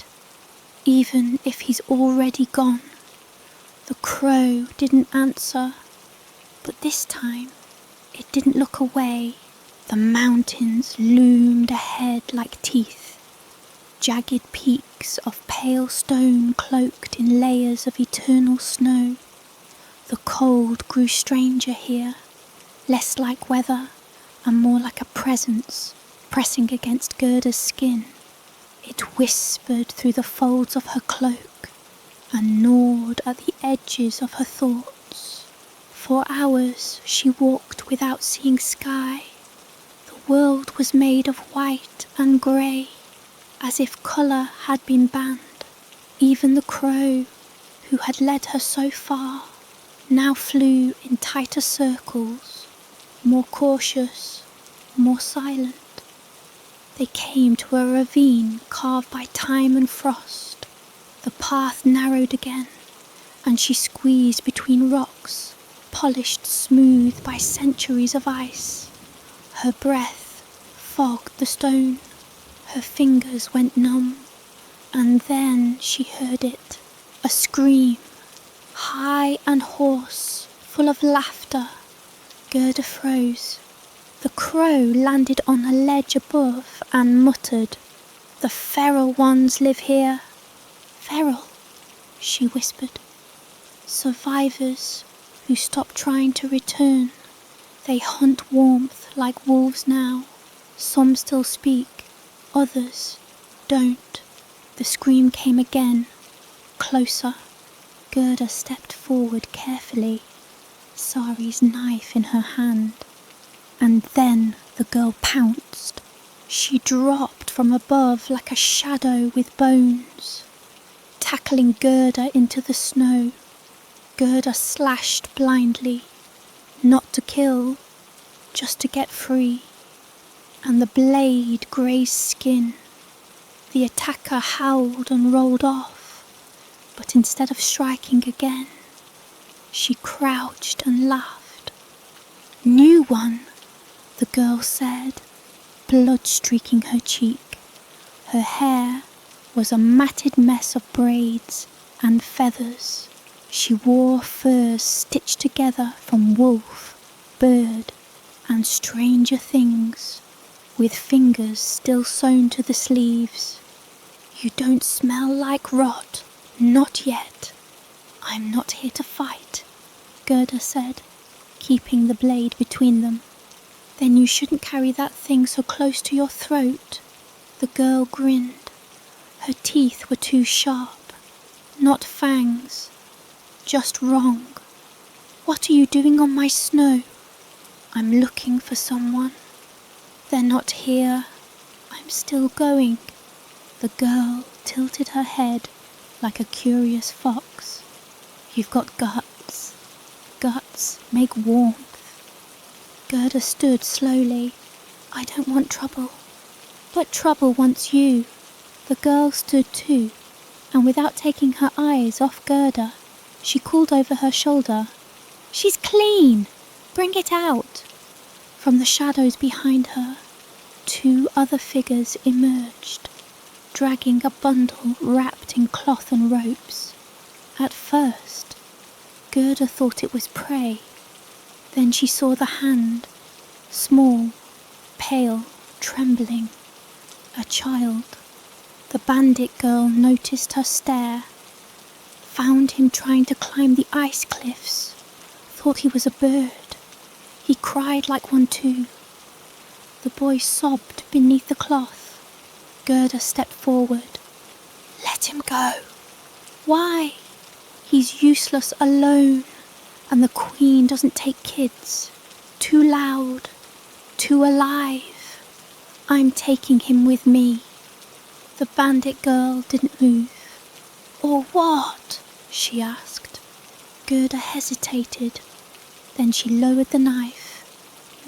"even if he's already gone." The crow didn't answer, but this time it didn't look away. The mountains loomed ahead like teeth, jagged peaks of pale stone cloaked in layers of eternal snow. The cold grew stranger here, less like weather and more like a presence, pressing against Gerda's skin. It whispered through the folds of her cloak and gnawed at the edges of her thoughts. For hours she walked without seeing sky. The world was made of white and grey, as if colour had been banned. Even the crow, who had led her so far, now flew in tighter circles, more cautious, more silent. They came to a ravine carved by time and frost. The path narrowed again, and she squeezed between rocks, polished smooth by centuries of ice. Her breath fogged the stone. Her fingers went numb, and then she heard it, a scream, high and hoarse, full of laughter. Gerda froze. The crow landed on a ledge above and muttered, "The feral ones live here." "Feral," she whispered. "Survivors who stopped trying to return. They hunt warmth like wolves now. Some still speak, others don't." The scream came again, closer. Gerda stepped forward carefully, Sari's knife in her hand. And then the girl pounced. She dropped from above like a shadow with bones, tackling Gerda into the snow. Gerda slashed blindly, not to kill, just to get free, and the blade grazed skin. The attacker howled and rolled off, but instead of striking again, she crouched and laughed. "New one," the girl said, blood streaking her cheek. Her hair was a matted mess of braids and feathers. She wore furs stitched together from wolf, bird, and stranger things, with fingers still sewn to the sleeves. "You don't smell like rot, not yet. I'm not here to fight," Gerda said, keeping the blade between them. "Then you shouldn't carry that thing so close to your throat." The girl grinned. Her teeth were too sharp. Not fangs, just wrong. "What are you doing on my snow?" "I'm looking for someone." "They're not here." "I'm still going." The girl tilted her head like a curious fox. "You've got guts. Guts make warmth." Gerda stood slowly. "I don't want trouble." "But trouble wants you." The girl stood too, and without taking her eyes off Gerda, she called over her shoulder, "She's clean! Bring it out!" From the shadows behind her, 2 other figures emerged, dragging a bundle wrapped in cloth and ropes. At first, Gerda thought it was prey. Then she saw the hand, small, pale, trembling. A child. The bandit girl noticed her stare, found him trying to climb the ice cliffs, thought he was a bird. He cried like one too. The boy sobbed beneath the cloth. Gerda stepped forward. "Let him go." "Why?" "He's useless alone, and the Queen doesn't take kids. Too loud, too alive. I'm taking him with me." The bandit girl didn't move. "Or what?" she asked. Gerda hesitated. Then she lowered the knife.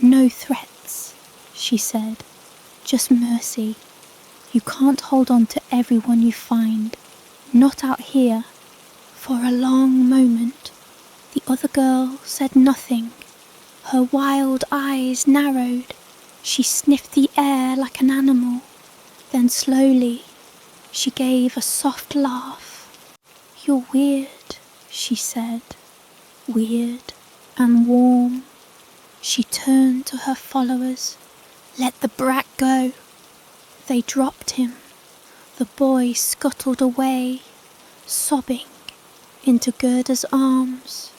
"No threats," she said. "Just mercy. You can't hold on to everyone you find. Not out here." For a long moment, the other girl said nothing. Her wild eyes narrowed. She sniffed the air like an animal. Then slowly, she gave a soft laugh. "You're weird," she said. "Weird and warm." She turned to her followers. "Let the brat go." They dropped him. The boy scuttled away, sobbing, into Gerda's arms.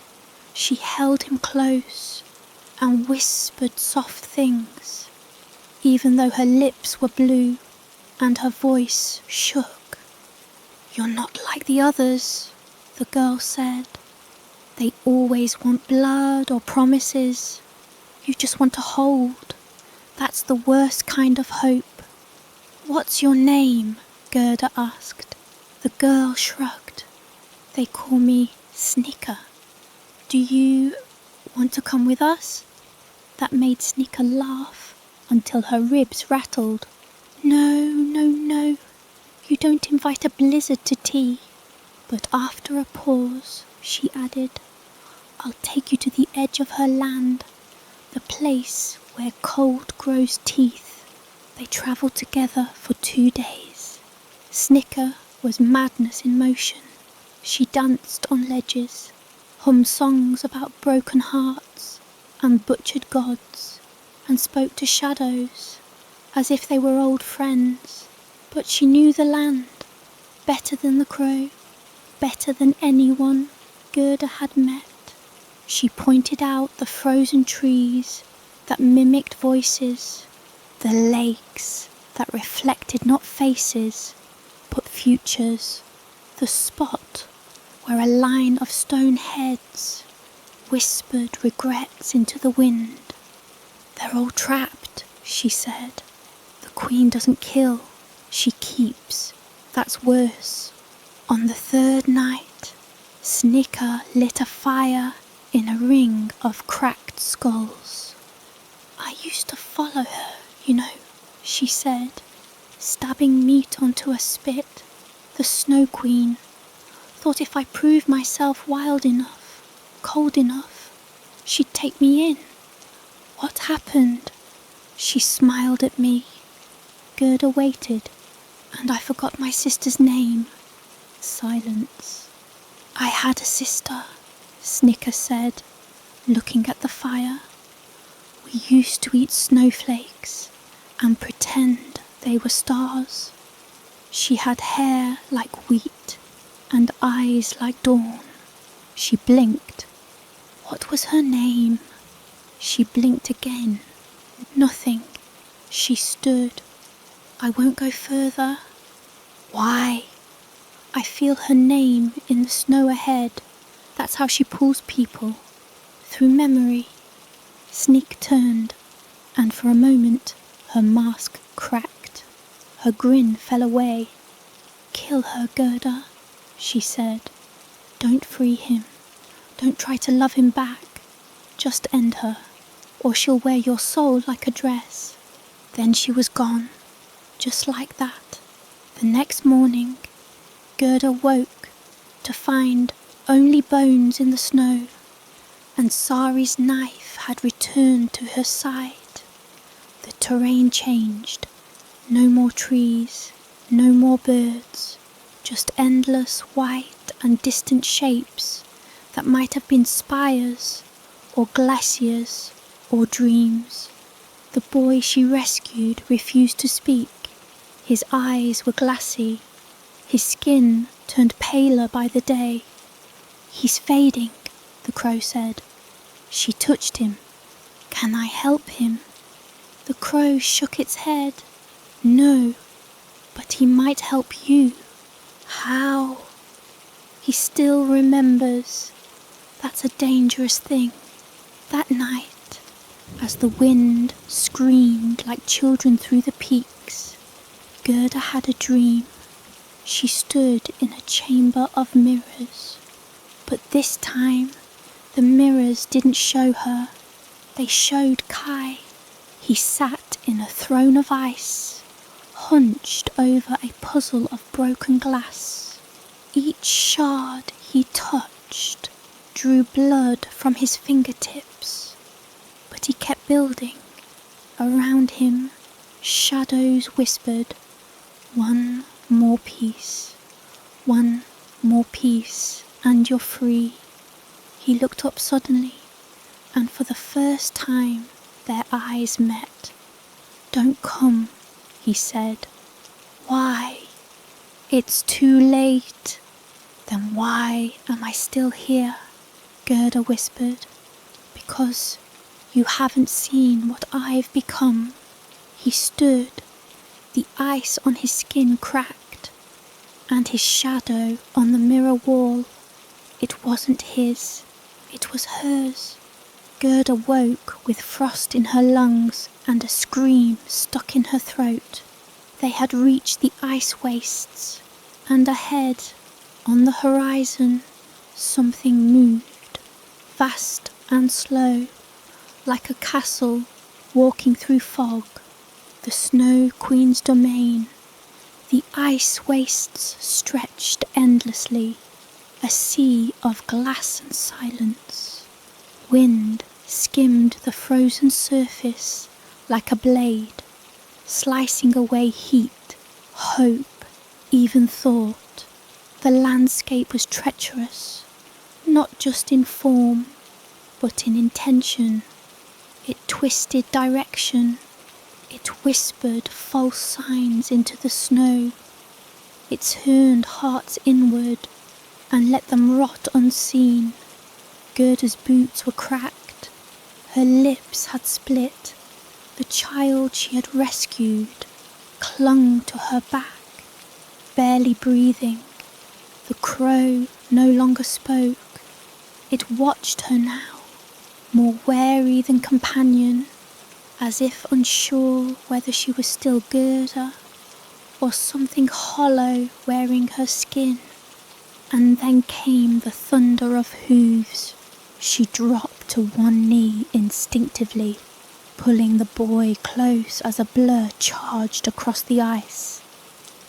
She held him close and whispered soft things. even though her lips were blue and her voice shook. "You're not like the others," the girl said. "They always want blood or promises. You just want to hold. That's the worst kind of hope." "What's your name?" Gerda asked. The girl shrugged. "They call me Snicker. Do you want to come with us?" That made Snicker laugh until her ribs rattled. "No, no, no. You don't invite a blizzard to tea." But after a pause, she added, "I'll take you to the edge of her land, the place where cold grows teeth." They travelled together for 2 days. Snicker was madness in motion. She danced on ledges, hummed songs about broken hearts and butchered gods, and spoke to shadows as if they were old friends. But she knew the land better than the crow, better than anyone Gerda had met. She pointed out the frozen trees that mimicked voices, the lakes that reflected not faces but futures, the spot where a line of stone heads whispered regrets into the wind. "They're all trapped," she said. "The queen doesn't kill, she keeps. That's worse." On the 3rd night, Snicker lit a fire in a ring of cracked skulls. "I used to follow her, you know," she said, stabbing meat onto a spit. "The Snow Queen. Thought if I proved myself wild enough, cold enough, she'd take me in. What happened?" She smiled at me. Gerda waited, and I forgot my sister's name. Silence. "I had a sister," Snicker said, looking at the fire. "We used to eat snowflakes and pretend they were stars. She had hair like wheat and eyes like dawn." She blinked. "What was her name?" She blinked again. Nothing. She stood. "I won't go further." "Why?" "I feel her name in the snow ahead. That's how she pulls people. Through memory." Sneak turned, and for a moment her mask cracked. Her grin fell away. "Kill her, Gerda," she said. "Don't free him. Don't try to love him back. Just end her, or she'll wear your soul like a dress." Then she was gone, just like that. The next morning, Gerda woke to find only bones in the snow, and Sari's knife had returned to her side. The terrain changed. No more trees, no more birds, just endless white and distant shapes that might have been spires or glaciers or dreams. The boy she rescued refused to speak. His eyes were glassy. His skin turned paler by the day. "He's fading," the crow said. She touched him. "Can I help him?" The crow shook its head. "No, but he might help you." "How?" "He still remembers. That's a dangerous thing." That night, as the wind screamed like children through the peaks, Gerda had a dream. She stood in a chamber of mirrors, but this time the mirrors didn't show her. They showed Kai. He sat in a throne of ice, hunched over a puzzle of broken glass. Each shard he touched drew blood from his fingertips, but he kept building. Around him, shadows whispered, "One more piece, one more piece, and you're free." He looked up suddenly, and for the first time their eyes met. "Don't come," he said. "Why?" "It's too late." "Then why am I still here?" Gerda whispered. "Because you haven't seen what I've become." He stood, the ice on his skin cracked, and his shadow on the mirror wall. It wasn't his, it was hers. Gerda woke with frost in her lungs and a scream stuck in her throat. They had reached the ice wastes, and ahead, on the horizon, something moved, vast and slow, like a castle walking through fog. The Snow Queen's domain. The ice wastes stretched endlessly, a sea of glass and silence. Wind skimmed the frozen surface like a blade, slicing away heat, hope, even thought. The landscape was treacherous, not just in form, but in intention. It twisted direction. It whispered false signs into the snow. It turned hearts inward and let them rot unseen. Gerda's boots were cracked. Her lips had split. The child she had rescued clung to her back, barely breathing. The crow no longer spoke. It watched her now, more wary than companion, as if unsure whether she was still Gerda or something hollow wearing her skin. And then came the thunder of hooves. She dropped to one knee instinctively, pulling the boy close as a blur charged across the ice.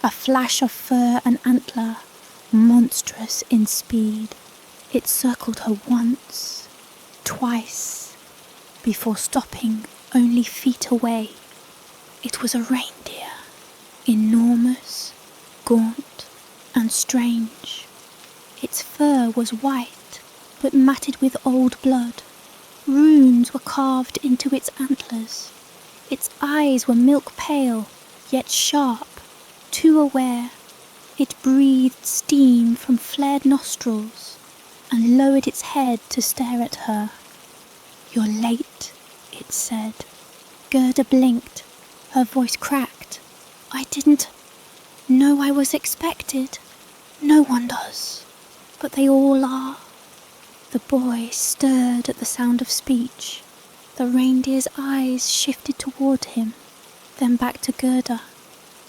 A flash of fur and antler, monstrous in speed. It circled her once, twice, before stopping only feet away. It was a reindeer, enormous, gaunt, and strange. Its fur was white, but matted with old blood. Runes were carved into its antlers. Its eyes were milk pale, yet sharp, too aware. It breathed steam from flared nostrils and lowered its head to stare at her. "You're late," it said. Gerda blinked, her voice cracked. "I didn't know I was expected. No one does, but they all are." The boy stirred at the sound of speech. The reindeer's eyes shifted toward him, then back to Gerda.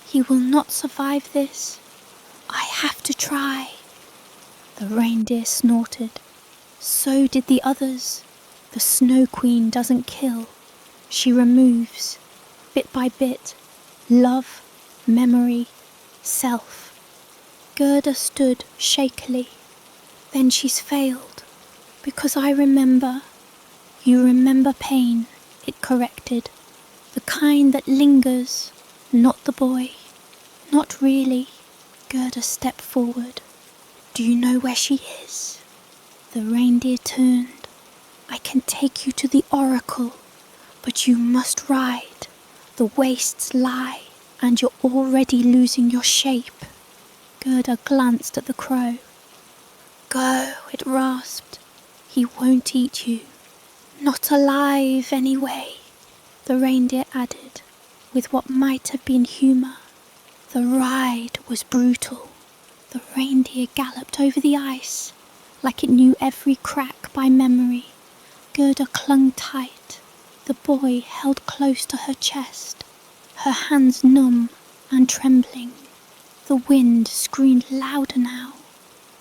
"He will not survive this. I have to try." The reindeer snorted. So did the others. The Snow Queen doesn't kill. She removes, bit by bit, love, memory, self. Gerda stood shakily. "Then she's failed, because I remember." "You remember pain," it corrected. "The kind that lingers, not the boy." "Not really." Gerda stepped forward. "Do you know where she is?" The reindeer turned. "I can take you to the oracle, but you must ride. The wastes lie, and you're already losing your shape." Gerda glanced at the crow. "Go," it rasped. "He won't eat you. Not alive, anyway," the reindeer added, with what might have been humour. The ride was brutal. The reindeer galloped over the ice, like it knew every crack by memory. Gerda clung tight. The boy held close to her chest, her hands numb and trembling. The wind screamed louder now,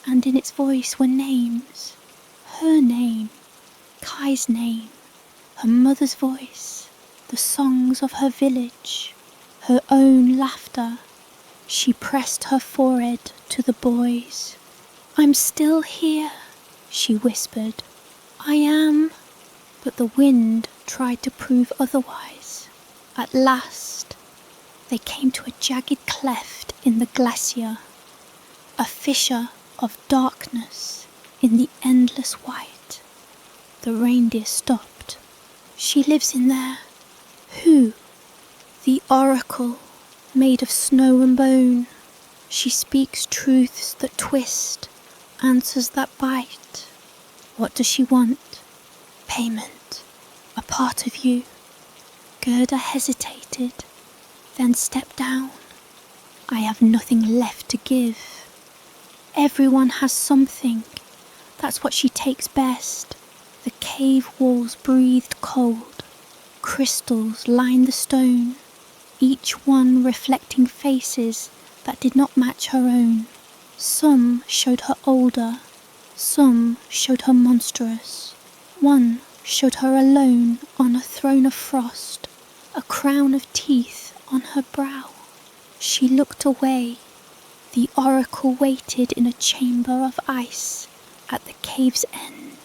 and in its voice were names. Her name, Kai's name, her mother's voice, the songs of her village, her own laughter. She pressed her forehead to the boy's. "I'm still here," she whispered. "I am." But the wind tried to prove otherwise. At last, they came to a jagged cleft in the glacier, a fissure of darkness in the endless white. The reindeer stopped. "She lives in there." "Who?" "The oracle, made of snow and bone. She speaks truths that twist, answers that bite." "What does she want?" "Payment. A part of you." Gerda hesitated. then step down. I have nothing left to give. Everyone has something. That's what she takes best. The cave walls breathed cold. Crystals lined the stone, each one reflecting faces that did not match her own. Some showed her older, some showed her monstrous. One showed her alone on a throne of frost, a crown of teeth on her brow. She looked away. The oracle waited in a chamber of ice at the cave's end.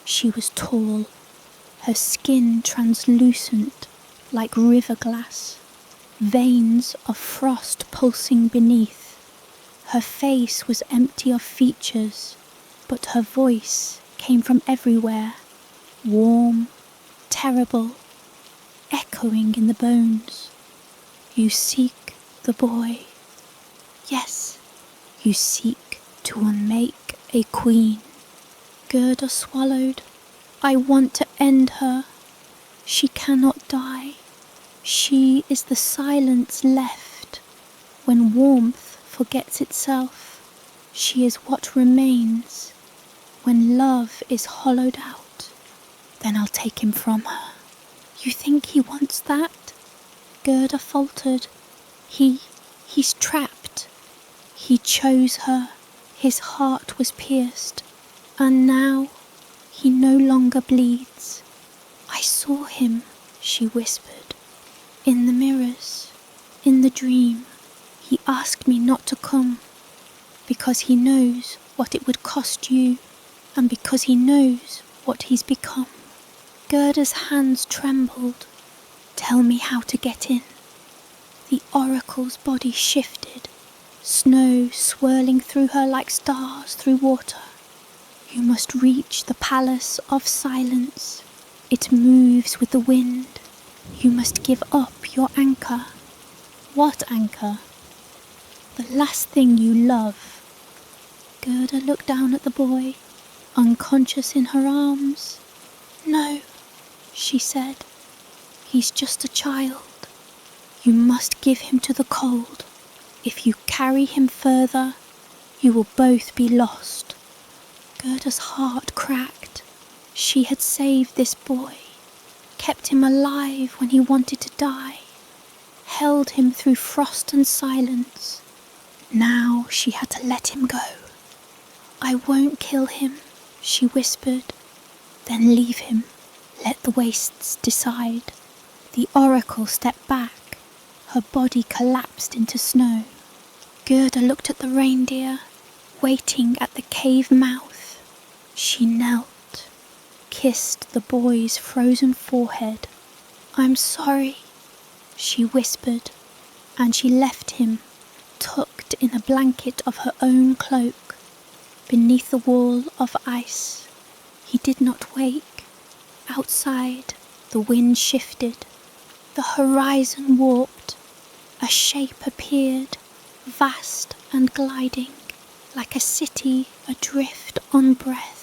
She was tall, her skin translucent like river glass, veins of frost pulsing beneath. Her face was empty of features, but her voice came from everywhere, warm, terrible, echoing in the bones. You seek the boy. Yes, you seek to unmake a queen. Gerda swallowed. I want to end her. She cannot die. She is the silence left. When warmth forgets itself, she is what remains. When love is hollowed out, then I'll take him from her. You think he wants that? Gerda faltered. He's trapped. He chose her. His heart was pierced. And now he no longer bleeds. I saw him, she whispered. In the mirrors, in the dream. He asked me not to come, because he knows what it would cost you, and because he knows what he's become. Gerda's hands trembled. Tell me how to get in. The oracle's body shifted, snow swirling through her like stars through water. You must reach the palace of silence. It moves with the wind. You must give up your anchor. What anchor? The last thing you love. Gerda looked down at the boy, unconscious in her arms. No, she said. He's just a child. You must give him to the cold. If you carry him further, you will both be lost. Gerda's heart cracked. She had saved this boy, kept him alive when he wanted to die, held him through frost and silence. Now she had to let him go. I won't kill him, she whispered. Then leave him. Let the wastes decide. The oracle stepped back. Her body collapsed into snow. Gerda looked at the reindeer, waiting at the cave mouth. She knelt, kissed the boy's frozen forehead. I'm sorry, she whispered, and she left him, tucked in a blanket of her own cloak, beneath the wall of ice. He did not wake. Outside, the wind shifted. The horizon warped. A shape appeared, vast and gliding, like a city adrift on breath.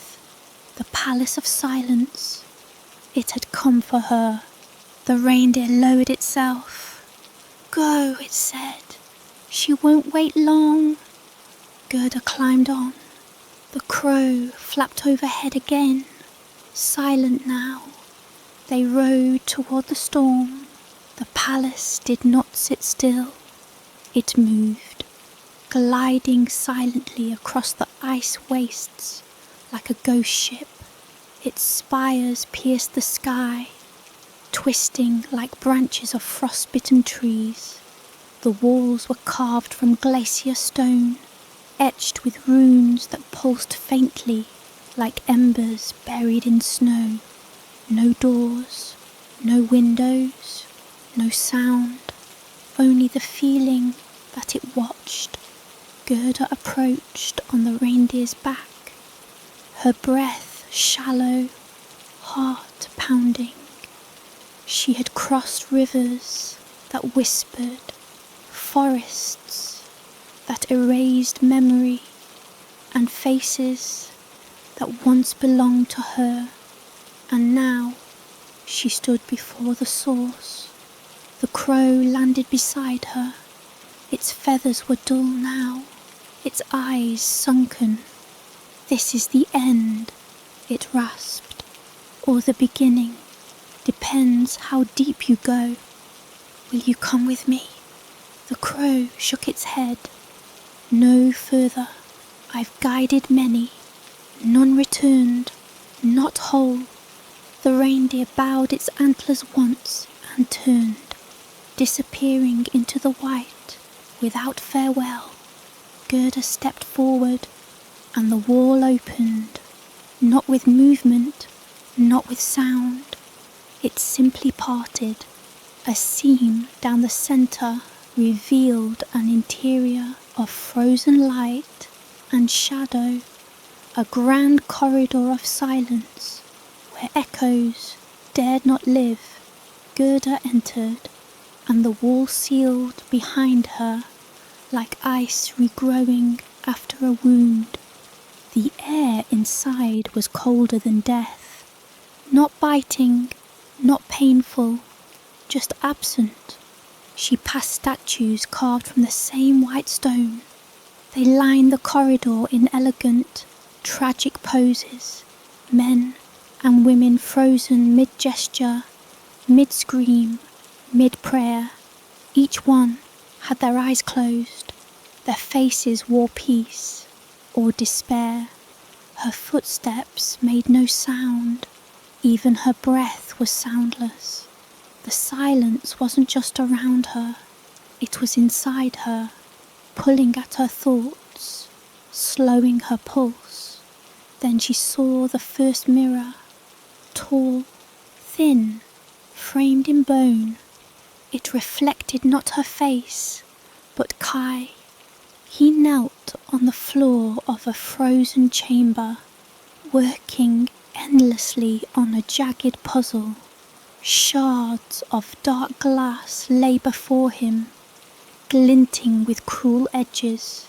The palace of silence. It had come for her. The reindeer lowered itself. Go, it said. She won't wait long. Gerda climbed on. The crow flapped overhead again. Silent now, they rode toward the storm. The palace did not sit still. It moved, gliding silently across the ice wastes like a ghost ship. Its spires pierced the sky, twisting like branches of frost-bitten trees. The walls were carved from glacier stone, etched with runes that pulsed faintly like embers buried in snow. No doors, no windows, no sound, only the feeling that it watched. Gerda approached on the reindeer's back, her breath shallow, heart pounding. She had crossed rivers that whispered, forests that erased memory, and faces that once belonged to her, and now she stood before the source, The crow landed beside her. Its feathers were dull now, its eyes sunken. "This is the end," it rasped, "or the beginning. Depends how deep you go. Will you come with me?" The crow shook its head. "No further. I've guided many. None returned, not whole." The reindeer bowed its antlers once and turned, disappearing into the white without farewell. Gerda stepped forward, and the wall opened, not with movement, not with sound. It simply parted. A seam down the centre revealed an interior of frozen light and shadow, a grand corridor of silence where echoes dared not live. Gerda entered, and the wall sealed behind her like ice regrowing after a wound. The air inside was colder than death, not biting, not painful, just absent. She passed statues carved from the same white stone. They lined the corridor in elegant, tragic poses, men and women frozen mid-gesture, mid-scream, mid-prayer. Each one had their eyes closed. Their faces wore peace or despair. Her footsteps made no sound. Even her breath was soundless. The silence wasn't just around her. It was inside her, pulling at her thoughts, slowing her pulse. Then she saw the first mirror, tall, thin, framed in bone. It reflected not her face, but Kai. He knelt on the floor of a frozen chamber, working endlessly on a jagged puzzle. Shards of dark glass lay before him, glinting with cruel edges.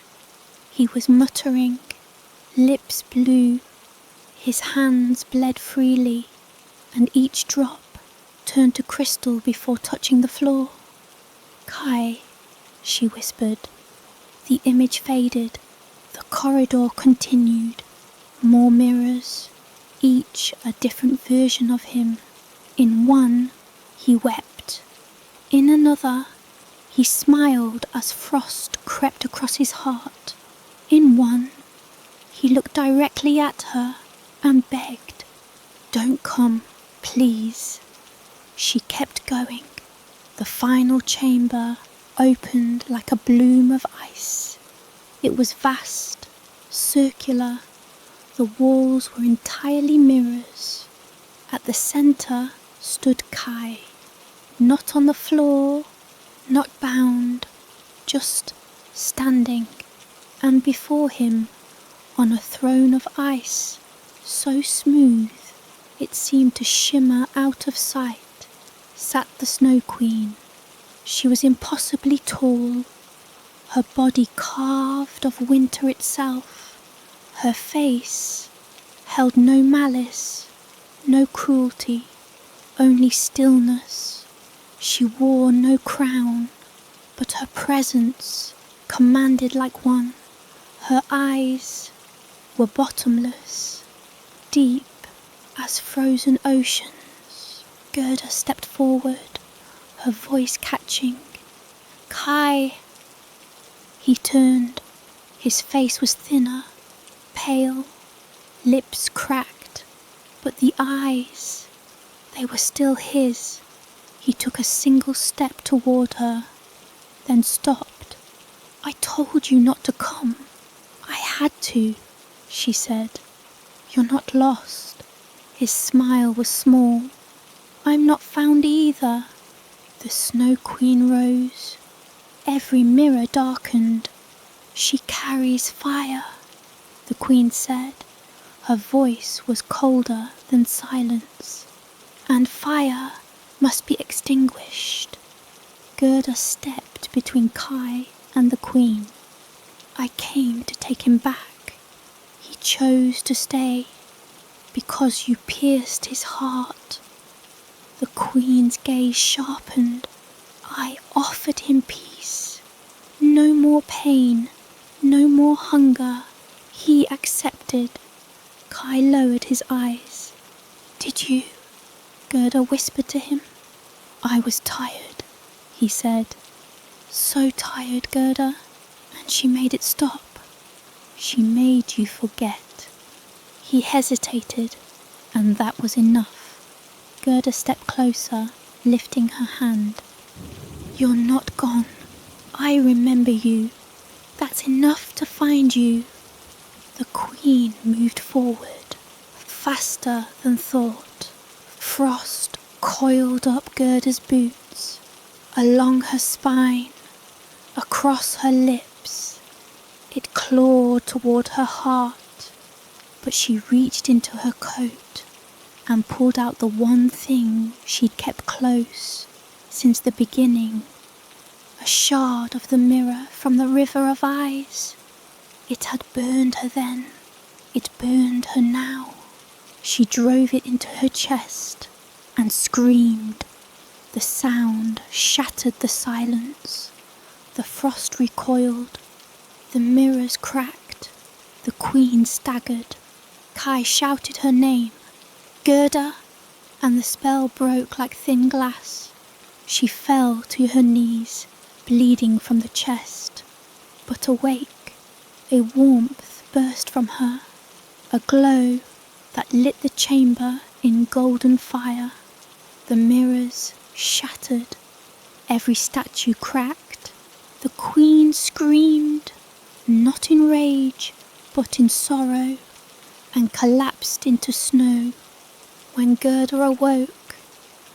He was muttering, lips blue. His hands bled freely, and each drop turned to crystal before touching the floor. "Kai," she whispered. The image faded. The corridor continued. More mirrors, each a different version of him. In one, he wept. In another, he smiled as frost crept across his heart. In one, he looked directly at her and begged, "Don't come, please." She kept going. The final chamber opened like a bloom of ice. It was vast, circular. The walls were entirely mirrors. At the centre stood Kai, not on the floor, not bound, just standing. And before him, on a throne of ice, so smooth it seemed to shimmer out of sight, sat the Snow Queen. She was impossibly tall, her body carved of winter itself. Her face held no malice, no cruelty, only stillness. She wore no crown, but her presence commanded like one. Her eyes were bottomless, deep as frozen oceans. Gerda stepped forward, her voice catching. "Kai!" He turned. His face was thinner, pale, lips cracked, but the eyes, they were still his. He took a single step toward her, then stopped. "I told you not to come. I had to," she said. "You're not lost." His smile was small. "I'm not found either." The Snow Queen rose. Every mirror darkened. "She carries fire," the Queen said. Her voice was colder than silence. "And fire must be extinguished." Gerda stepped between Kai and the Queen. "I came to take him back. He chose to stay because you pierced his heart." The Queen's gaze sharpened, I offered him peace. No more pain, no more hunger. He accepted. Kai lowered his eyes. Did you? Gerda whispered to him. I was tired, he said. So tired, Gerda. And she made it stop. She made you forget. He hesitated, and that was enough. Gerda stepped closer, lifting her hand. You're not gone. I remember you. That's enough to find you. The Queen moved forward, faster than thought. Frost coiled up Gerda's boots, along her spine, across her lips. It clawed toward her heart, but she reached into her coat and pulled out the one thing she'd kept close since the beginning, a shard of the mirror from the River of Eyes. It had burned her then, it burned her now. She drove it into her chest and screamed. The sound shattered the silence. The frost recoiled, the mirrors cracked, the Queen staggered. Kai shouted her name, Gerda, and the spell broke like thin glass. She fell to her knees, bleeding from the chest, but awake. A warmth burst from her, a glow that lit the chamber in golden fire. The mirrors shattered, every statue cracked. The Queen screamed, not in rage, but in sorrow, and collapsed into snow. When Gerda awoke,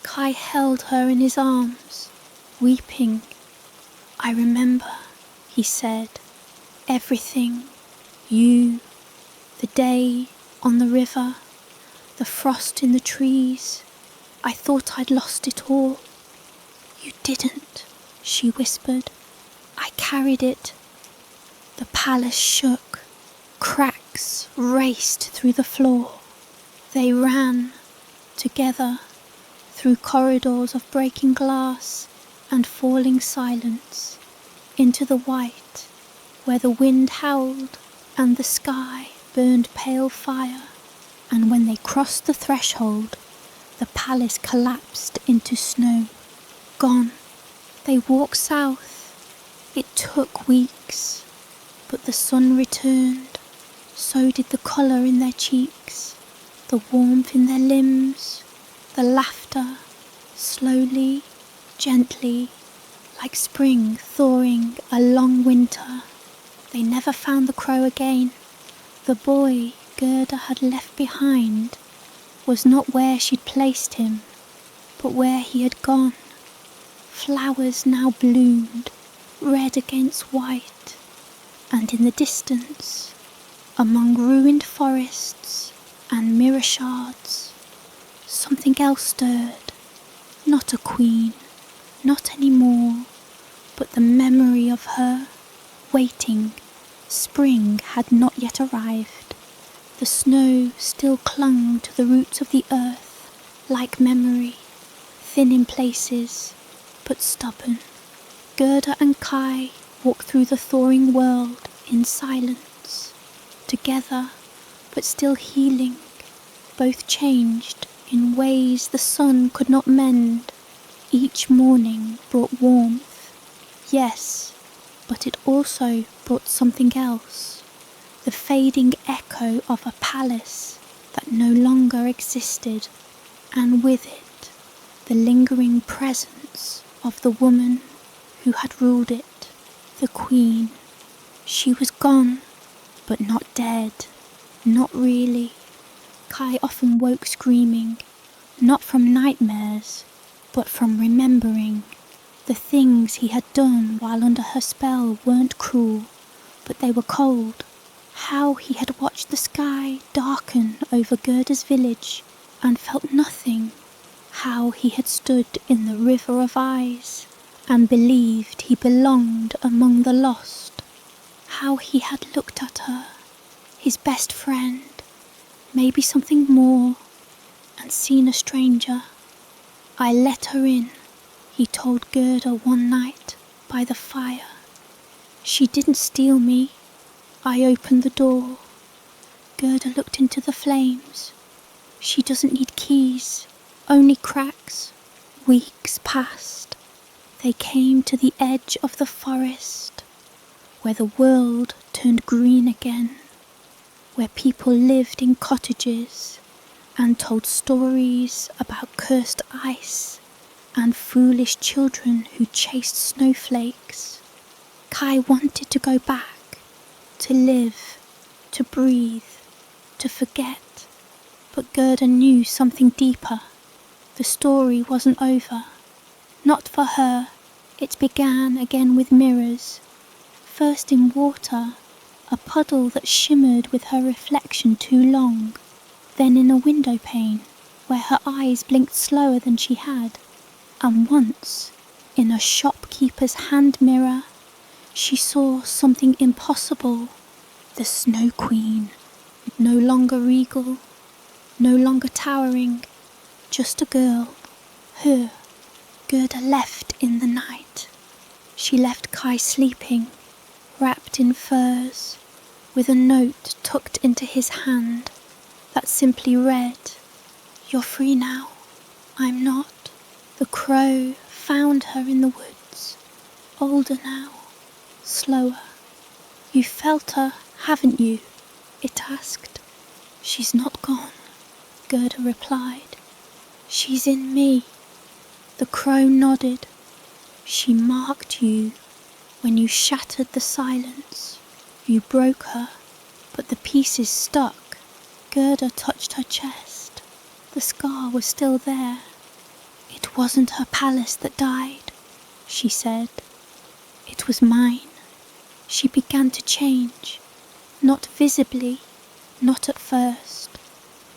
Kai held her in his arms, weeping. I remember, he said, everything. You, the day on the river, the frost in the trees. I thought I'd lost it all. You didn't, she whispered. I carried it. The palace shook. Cracks raced through the floor. They ran, together, through corridors of breaking glass and falling silence, into the white, where the wind howled and the sky burned pale fire. And when they crossed the threshold, the palace collapsed into snow. Gone. They walked south. It took weeks, but the sun returned. So did the colour in their cheeks, the warmth in their limbs, the laughter, slowly, gently, like spring thawing a long winter. They never found the crow again. The boy Gerda had left behind was not where she'd placed him, but where he had gone. Flowers now bloomed, red against white, and in the distance, among ruined forests and mirror shards, something else stirred. Not a queen, not any more, but the memory of her, waiting. Spring had not yet arrived. The snow still clung to the roots of the earth, like memory, thin in places, but stubborn. Gerda and Kai walked through the thawing world in silence, together, but still healing, both changed in ways the sun could not mend. Each morning brought warmth, yes, but it also brought something else, the fading echo of a palace that no longer existed, and with it the lingering presence of the woman who had ruled it, the Queen. She was gone, but not dead, not really. Kai often woke screaming, not from nightmares, but from remembering. The things he had done while under her spell weren't cruel, but they were cold. How he had watched the sky darken over Gerda's village and felt nothing. How he had stood in the River of Eyes and believed he belonged among the lost. How he had looked at her, his best friend, maybe something more, and seen a stranger. I let her in, he told Gerda one night by the fire. She didn't steal me. I opened the door. Gerda looked into the flames. She doesn't need keys, only cracks. Weeks passed. They came to the edge of the forest, where the world turned green again, where people lived in cottages and told stories about cursed ice and foolish children who chased snowflakes. Kai wanted to go back, to live, to breathe, to forget, but Gerda knew something deeper. The story wasn't over. Not for her. It began again with mirrors. First in water, a puddle that shimmered with her reflection too long. Then in a window pane, where her eyes blinked slower than she had. And once, in a shopkeeper's hand mirror, she saw something impossible. The Snow Queen, no longer regal, no longer towering, just a girl, her. Gerda left in the night. She left Kai sleeping, wrapped in furs, with a note tucked into his hand that simply read, "You're free now, I'm not." The crow found her in the woods, older now, slower. "You felt her, haven't you?" it asked. "She's not gone," Gerda replied. "She's in me." The crow nodded. "She marked you when you shattered the silence. You broke her, but the pieces stuck." Gerda touched her chest. The scar was still there. "It wasn't her palace that died," she said. "It was mine." She began to change, not visibly, not at first,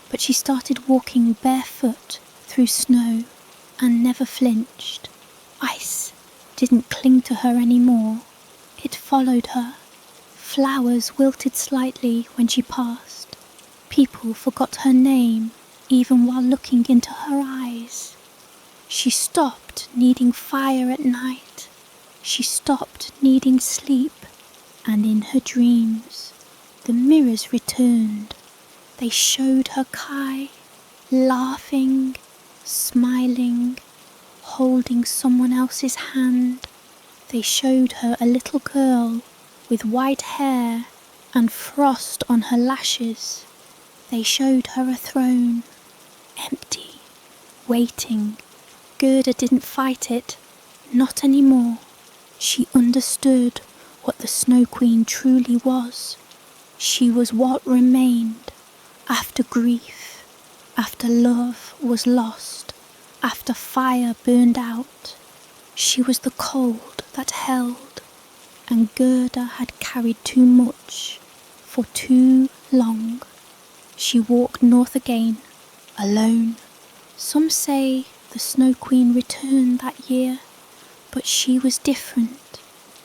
but she started walking barefoot through snow and never flinched. Ice didn't cling to her anymore. It followed her. Flowers wilted slightly when she passed. People forgot her name even while looking into her eyes. She stopped needing fire at night. She stopped needing sleep. And in her dreams, the mirrors returned. They showed her Kai, laughing, smiling, holding someone else's hand. They showed her a little girl with white hair and frost on her lashes. They showed her a throne, empty, waiting. Gerda didn't fight it, not anymore. She understood what the Snow Queen truly was. She was what remained after grief, after love was lost, after fire burned out. She was the cold that held, and Gerda had carried too much for too long. She walked north again, alone. Some say the Snow Queen returned that year, but she was different.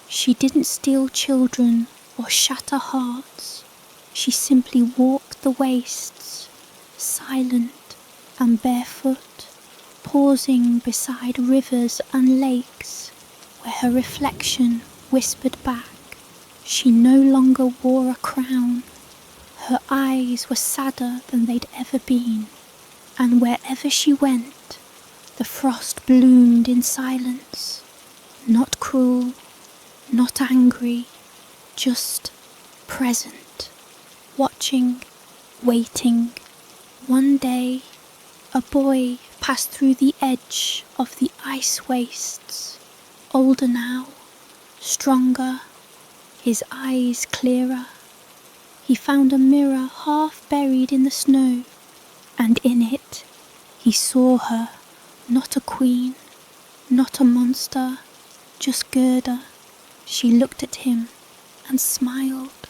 She didn't steal children or shatter hearts. She simply walked the wastes, silent and barefoot, pausing beside rivers and lakes where her reflection whispered back. She no longer wore a crown. Her eyes were sadder than they'd ever been, and wherever she went, the frost bloomed in silence, not cruel, not angry, just present, watching, waiting. One day, a boy passed through the edge of the ice wastes, older now, stronger, his eyes clearer. He found a mirror half buried in the snow, and in it he saw her, not a queen, not a monster, just Gerda. She looked at him and smiled.